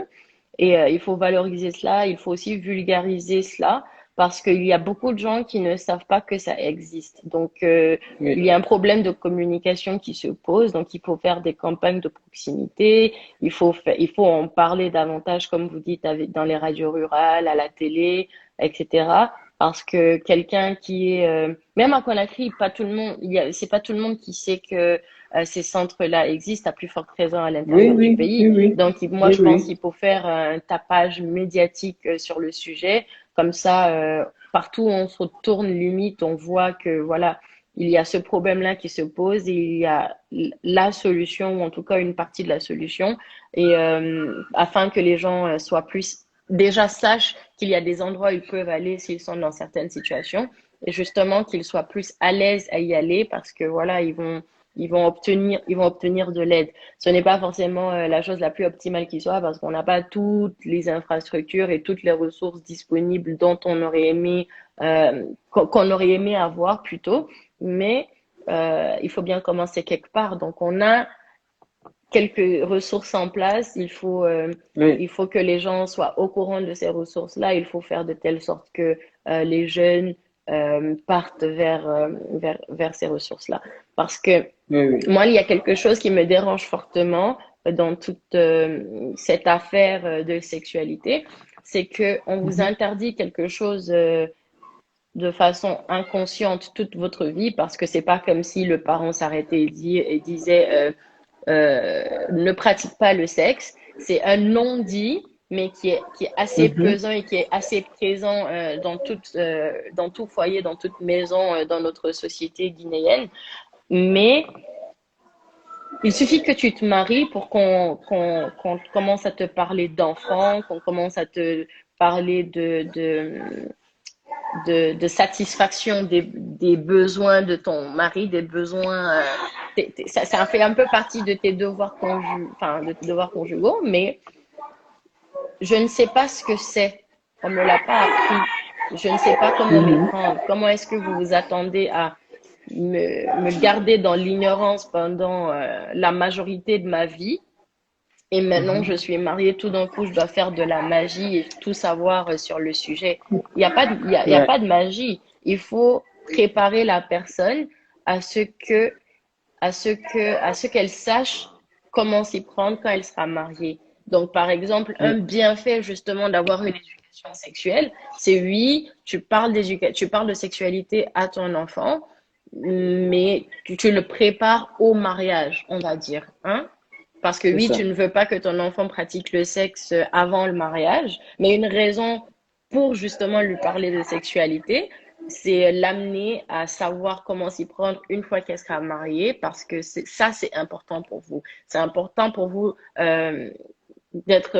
Et il faut valoriser cela, il faut aussi vulgariser cela, parce qu'il y a beaucoup de gens qui ne savent pas que ça existe. Donc il y Oui. a un problème de communication qui se pose, donc il faut faire des campagnes de proximité, il faut en parler davantage, comme vous dites, dans les radios rurales, à la télé, etc. Parce que quelqu'un qui est, même à Conakry, pas tout le monde, c'est pas tout le monde qui sait que ces centres-là existent, à plus forte raison à Oui, l'intérieur du oui, oui, pays. oui, Donc, moi, oui, je pense oui. qu'il faut faire un tapage médiatique sur le sujet. Comme ça, partout où on se retourne, limite, on voit que, voilà, il y a ce problème-là qui se pose et il y a la solution, ou en tout cas une partie de la solution, et afin que les gens soient plus déjà sachent qu'il y a des endroits où ils peuvent aller s'ils sont dans certaines situations et justement qu'ils soient plus à l'aise à y aller parce que voilà, ils vont obtenir de l'aide. Ce n'est pas forcément la chose la plus optimale qui soit parce qu'on n'a pas toutes les infrastructures et toutes les ressources disponibles dont on aurait aimé, qu'on aurait aimé avoir plutôt, mais il faut bien commencer quelque part. Donc on a quelques ressources en place. Oui. Il faut que les gens soient au courant de ces ressources-là. Il faut faire de telle sorte que les jeunes partent vers ces ressources-là. Parce que Oui, oui. moi, il y a quelque chose qui me dérange fortement dans toute cette affaire de sexualité, c'est que on vous Mhm. interdit quelque chose de façon inconsciente toute votre vie parce que c'est pas comme si le parent s'arrêtait et disait ne pratique pas le sexe. C'est un non-dit, mais qui est assez Mhm. pesant et qui est assez présent dans tout foyer, dans toute maison, dans notre société guinéenne. Mais il suffit que tu te maries pour qu'on commence à te parler d'enfants, qu'on commence à te parler de satisfaction des besoins de ton mari, des besoins. Ça fait un peu partie de tes devoirs enfin, de tes devoirs conjugaux, mais je ne sais pas ce que c'est. On me l'a pas appris. Je ne sais pas comment m'y Mhm. prendre. Comment est-ce que vous vous attendez à me garder dans l'ignorance pendant la majorité de ma vie? Et maintenant, je Mhm. suis mariée, tout d'un coup, je dois faire de la magie et tout savoir sur le sujet. Il n'y a pas de, il y a Ouais. pas de magie. Il faut préparer la personne à ce que, à ce qu'elle sache comment s'y prendre quand elle sera mariée. Donc, par exemple, un Ouais. bienfait justement d'avoir une éducation sexuelle, c'est oui, tu parles de sexualité à ton enfant, mais tu le prépares au mariage, on va dire, hein? Parce que C'est oui, tu ça. ne veux pas que ton enfant pratique le sexe avant le mariage, mais une raison pour justement lui parler de sexualité, c'est l'amener à savoir comment s'y prendre une fois qu'elle sera mariée, parce que ça, c'est important pour vous. C'est important pour vous d'être...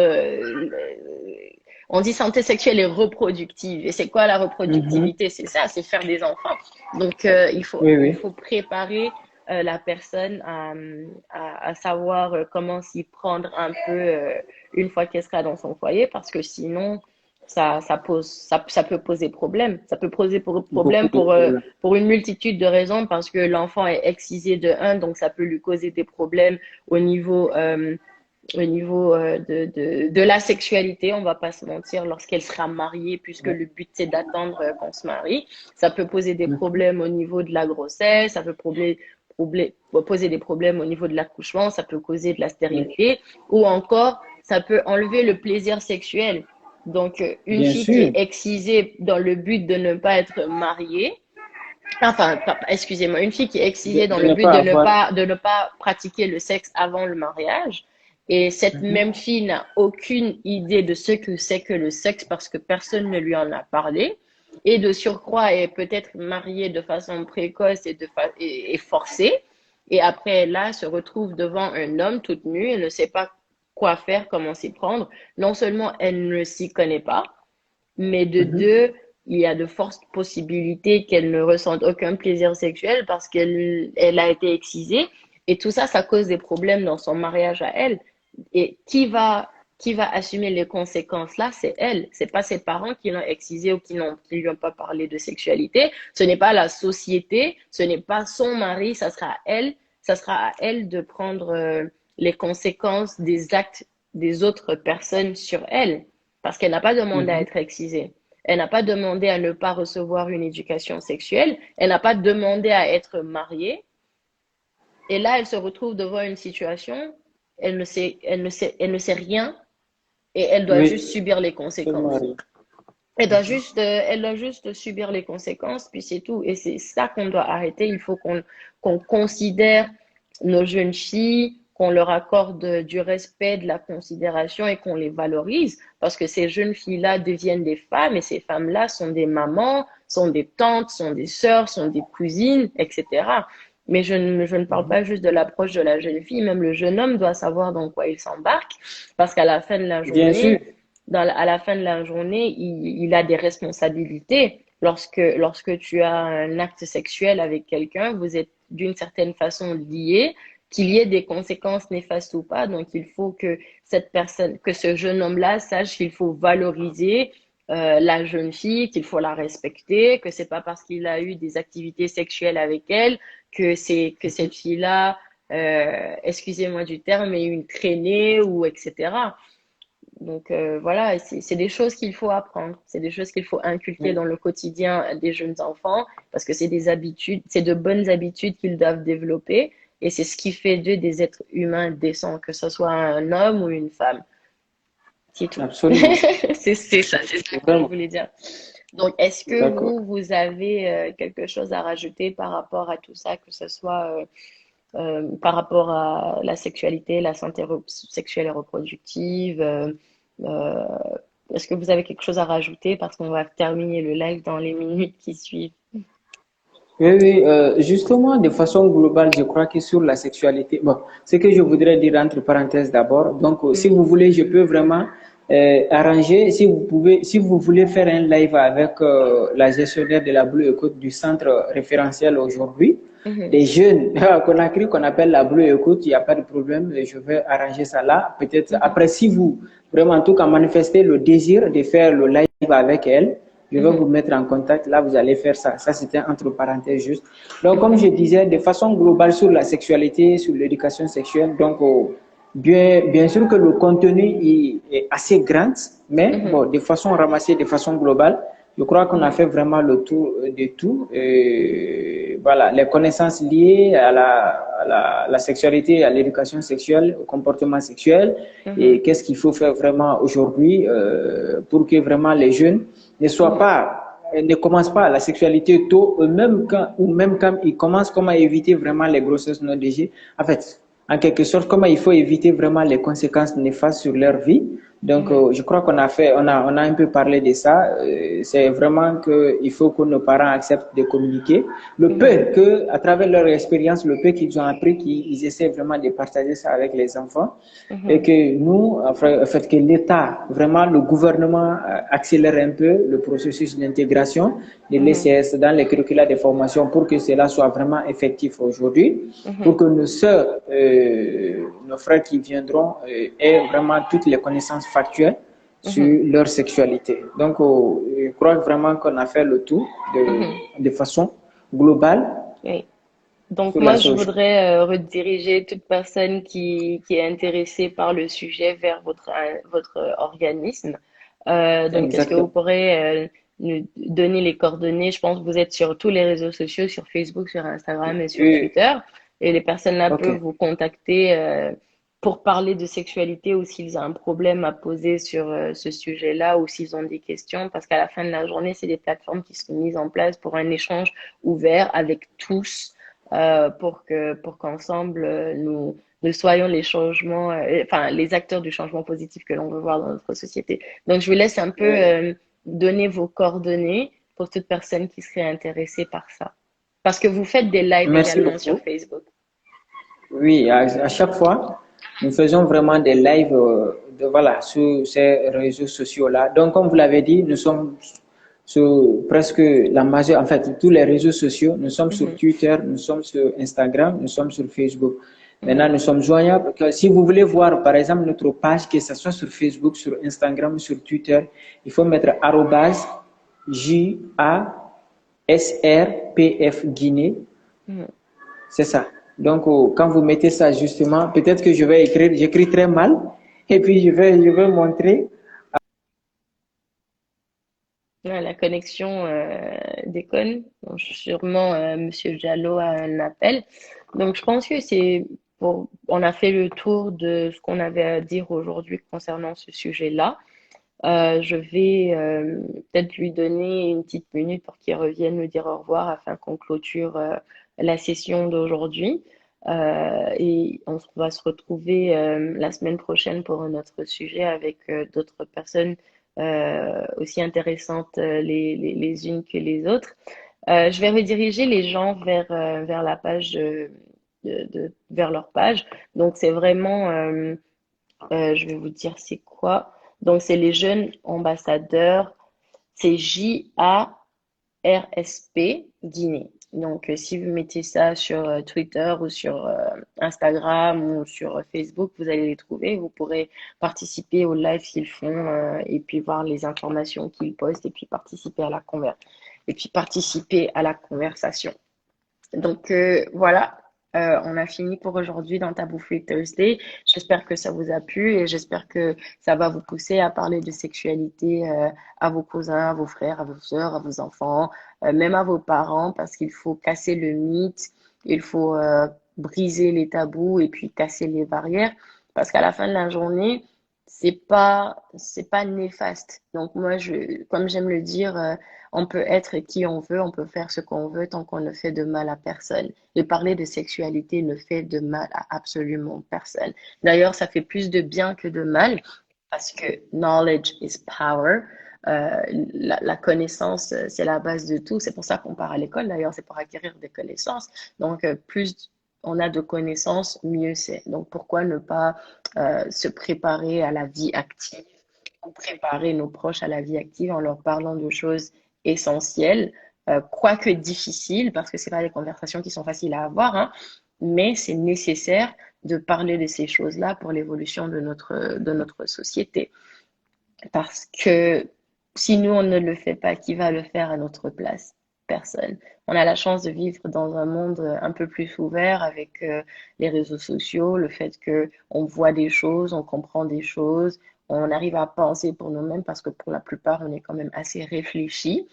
on dit santé sexuelle et reproductive. Et c'est quoi la Mhm. reproductivité? C'est ça, c'est faire des enfants. Donc, Oui, il oui. faut préparer la personne à savoir comment s'y prendre un peu une fois qu'elle sera dans son foyer, parce que sinon, ça peut poser problème. Ça peut poser Beaucoup problème de problèmes. pour une multitude de raisons parce que l'enfant est excisé de un, donc ça peut lui causer des problèmes au niveau, de la sexualité, on va pas se mentir, lorsqu'elle sera mariée, puisque Ouais. le but c'est d'attendre qu'on se marie. Ça peut poser des Mhm. problèmes au niveau de la grossesse, ça peut poser des problèmes au niveau de l'accouchement, ça peut causer de la Oui. stérilité, ou encore ça peut enlever le plaisir sexuel. Donc, une Bien fille qui est sûr. excisée dans le but de ne pas être mariée, enfin, excusez-moi, une fille qui est excisée dans De le ne but pas avoir. de ne pas pratiquer le sexe avant le mariage, et cette Mhm. même fille n'a aucune idée de ce que c'est que le sexe parce que personne ne lui en a parlé, et de surcroît est peut-être mariée de façon précoce et forcée, et après là se retrouve devant un homme toute nue et ne sait pas quoi faire, comment s'y prendre. Non seulement elle ne s'y connaît pas, mais de Mhm. deux, il y a de fortes possibilités qu'elle ne ressente aucun plaisir sexuel parce qu'elle a été excisée. Et tout ça, ça cause des problèmes dans son mariage à elle. Et qui va assumer les conséquences là, c'est elle. C'est pas ses parents qui l'ont excisée ou qui lui ont pas parlé de sexualité. Ce n'est pas la société, ce n'est pas son mari, ça sera à elle. Ça sera à elle de prendre les conséquences des actes des autres personnes sur elle parce qu'elle n'a pas demandé à Mhm. être excisée. Elle n'a pas demandé à ne pas recevoir une éducation sexuelle. Elle n'a pas demandé à être mariée. Et là, elle se retrouve devant une situation, elle ne sait rien et elle doit juste Oui. subir les Se conséquences. marie. Mhm. Elle doit juste subir les conséquences, puis c'est tout. Et c'est ça qu'on doit arrêter. Il faut qu'on considère nos jeunes filles, qu'on leur accorde du respect, de la considération et qu'on les valorise. Parce que ces jeunes filles-là deviennent des femmes et ces femmes-là sont des mamans, sont des tantes, sont des sœurs, sont des cousines, etc. Mais je ne parle Mhm. pas juste de l'approche de la jeune fille, même le jeune homme doit savoir dans quoi il s'embarque. Parce qu'à la fin de la Bien sûr. journée, à la fin de la journée, il a des responsabilités. Lorsque tu as un acte sexuel avec quelqu'un, vous êtes d'une certaine façon liés, qu'il y ait des conséquences néfastes ou pas. Donc, il faut que cette personne, que ce jeune homme-là sache qu'il faut valoriser la jeune fille, qu'il faut la respecter, que c'est pas parce qu'il a eu des activités sexuelles avec elle que cette fille-là, excusez-moi du terme, est une traînée ou etc. Donc voilà, c'est des choses qu'il faut apprendre, c'est des choses qu'il faut inculquer Oui. dans le quotidien des jeunes enfants parce que c'est des habitudes, c'est de bonnes habitudes qu'ils doivent développer et c'est ce qui fait d'eux des êtres humains décents, que ce soit un homme ou une femme. C'est tout. Absolument. C'est ça que je Vraiment. voulais dire. Donc, est-ce que D'accord. vous avez quelque chose à rajouter par rapport à tout ça, que ce soit par rapport à la sexualité, la santé sexuelle et reproductive. Euh, Est-ce que vous avez quelque chose à rajouter parce qu'on va terminer le live dans les minutes qui suivent? Oui, oui, justement, de façon globale, je crois que sur la sexualité, bon, ce que je voudrais dire entre parenthèses d'abord, donc, si Mhm, vous voulez, je peux vraiment arranger, si vous pouvez, si vous voulez faire un live avec la gestionnaire de la Blue Écoute du centre référentiel aujourd'hui, mhm, des jeunes qu'on a cru qu'on appelle la Blue Écoute, il n'y a pas de problème, je vais arranger ça là. Peut-être mhm, après, si vous, vraiment, en tout cas, manifestez le désir de faire le live avec elle, je vais mhm, vous mettre en contact. Là, vous allez faire ça. Ça, c'était entre parenthèses juste. Donc, comme mhm, je disais, de façon globale sur la sexualité, sur l'éducation sexuelle, donc, bien sûr que le contenu est assez grand, mais mhm, bon, de façon ramassée, de façon globale, je crois qu'on a mhm, fait vraiment le tour de tout. Voilà, les connaissances liées à la sexualité, à l'éducation sexuelle, au comportement sexuel, mhm, et qu'est-ce qu'il faut faire vraiment aujourd'hui pour que vraiment les jeunes ne soient mhm, pas, ne commencent pas la sexualité tôt, ou même quand ils commencent, comment éviter vraiment les grossesses non désirées. En fait, en quelque sorte, comment il faut éviter vraiment les conséquences néfastes sur leur vie. Donc, mhm, je crois qu'on a fait, on a un peu parlé de ça. C'est vraiment qu'il faut que nos parents acceptent de communiquer. Le mhm, peu que, à travers leur expérience, le peu qu'ils ont appris, qu'ils essaient vraiment de partager ça avec les enfants. Et mhm, que nous, en fait, que l'État, vraiment le gouvernement accélère un peu le processus d'intégration de mhm, l'ECS dans les curricula de formation pour que cela soit vraiment effectif aujourd'hui, pour mhm, que nos sœurs, nos frères qui viendront aient vraiment toutes les connaissances factuelles sur leur sexualité. Donc, je crois vraiment qu'on a fait le tour Mhm. de façon globale Oui. Donc sur la moi, je chose. voudrais rediriger toute personne qui est intéressée par le sujet vers votre organisme. Donc, est-ce que vous Exactement. pourrez nous donner les coordonnées? Je pense que vous êtes sur tous les réseaux sociaux, sur Facebook, sur Instagram et sur Oui, Twitter. Et les personnes là ok. peuvent vous contacter pour parler de sexualité ou s'ils ont un problème à poser sur ce sujet-là ou s'ils ont des questions. Parce qu'à la fin de la journée, c'est des plateformes qui sont mises en place pour un échange ouvert avec tous pour qu'ensemble nous soyons les changements, enfin les acteurs du changement positif que l'on veut voir dans notre société. Donc je vous laisse un peu Oui. donner vos coordonnées pour toute personne qui serait intéressée par ça. Parce que vous faites des lives Merci également sur beaucoup. Facebook. Oui, à chaque fois, nous faisons vraiment des lives voilà, sur ces réseaux sociaux-là. Donc, comme vous l'avez dit, nous sommes sur presque la majeure, en fait, tous les réseaux sociaux. Nous sommes sur Mhm, Twitter, nous sommes sur Instagram, nous sommes sur Facebook. mhm. Maintenant, nous sommes joignables. Si vous voulez voir, par exemple, notre page, que ce soit sur Facebook, sur Instagram, sur Twitter, il faut mettre arrobase JASRPF Guinée. Mhm. C'est ça. Donc, quand vous mettez ça justement, peut-être que j'écris très mal, et puis je vais montrer. Ouais, la connexion déconne. Donc, sûrement, Monsieur Diallo a un appel. Donc, je pense que on a fait le tour de ce qu'on avait à dire aujourd'hui concernant ce sujet-là. Je vais peut-être lui donner une petite minute pour qu'il revienne nous dire au revoir afin qu'on clôture la session d'aujourd'hui. Et va se retrouver la semaine prochaine pour un autre sujet avec d'autres personnes aussi intéressantes les unes que les autres. Je vais rediriger les gens vers la page vers leur page. Donc c'est vraiment je vais vous dire c'est quoi. Donc, c'est les jeunes ambassadeurs. C'est JARSP Guinée. Donc, si vous mettez ça sur Twitter ou sur Instagram ou sur Facebook, vous allez les trouver. Vous pourrez participer aux lives qu'ils font et puis voir les informations qu'ils postent et puis participer à la conversation. Donc voilà, on a fini pour aujourd'hui dans Taboo Free Thursday. J'espère que ça vous a plu et j'espère que ça va vous pousser à parler de sexualité à vos cousins, à vos frères, à vos sœurs, à vos enfants, même à vos parents, parce qu'il faut casser le mythe, il faut briser les tabous et puis casser les barrières, parce qu'à la fin de la journée, c'est pas néfaste. Donc moi, comme j'aime le dire, on peut être qui on veut, on peut faire ce qu'on veut tant qu'on ne fait de mal à personne. Et parler de sexualité ne fait de mal à absolument personne. D'ailleurs, ça fait plus de bien que de mal parce que knowledge is power. La connaissance, c'est la base de tout. C'est pour ça qu'on part à l'école, d'ailleurs, c'est pour acquérir des connaissances. Donc, plus on a de connaissances, mieux c'est. Donc, pourquoi ne pas se préparer à la vie active, ou préparer nos proches à la vie active en leur parlant de choses essentielles, quoique difficiles, parce que c'est pas des conversations qui sont faciles à avoir, hein, mais c'est nécessaire de parler de ces choses-là pour l'évolution de notre société. Parce que si nous, on ne le fait pas, qui va le faire à notre place? Personne. On a la chance de vivre dans un monde un peu plus ouvert avec les réseaux sociaux, le fait que on voit des choses, on comprend des choses, on arrive à penser pour nous-mêmes parce que pour la plupart, on est quand même assez réfléchi.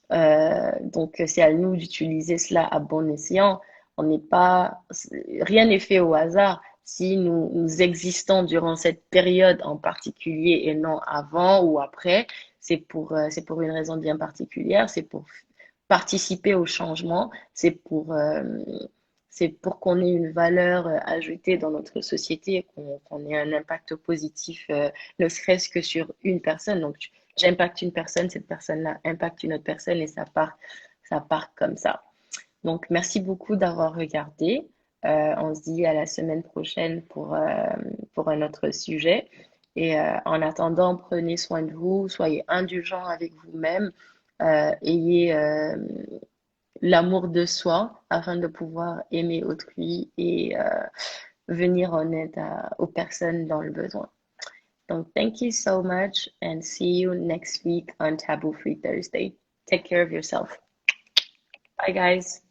Donc, c'est à nous d'utiliser cela à bon escient. On n'est pas, rien n'est fait au hasard. Si nous existons durant cette période en particulier et non avant ou après, c'est pour une raison bien particulière. C'est pour participer au changement. C'est pour qu'on ait une valeur ajoutée dans notre société et qu'on ait un impact positif, ne serait-ce que sur une personne. Donc, j'impacte une personne, cette personne-là impacte une autre personne et ça part comme ça. Donc, merci beaucoup d'avoir regardé. On se dit à la semaine prochaine pour un autre sujet. Et en attendant, prenez soin de vous, soyez indulgents avec vous-même, ayez l'amour de soi afin de pouvoir aimer autrui et venir en aide aux personnes dans le besoin. Donc, thank you so much and see you next week on Taboo Free Thursday. Take care of yourself. Bye, guys.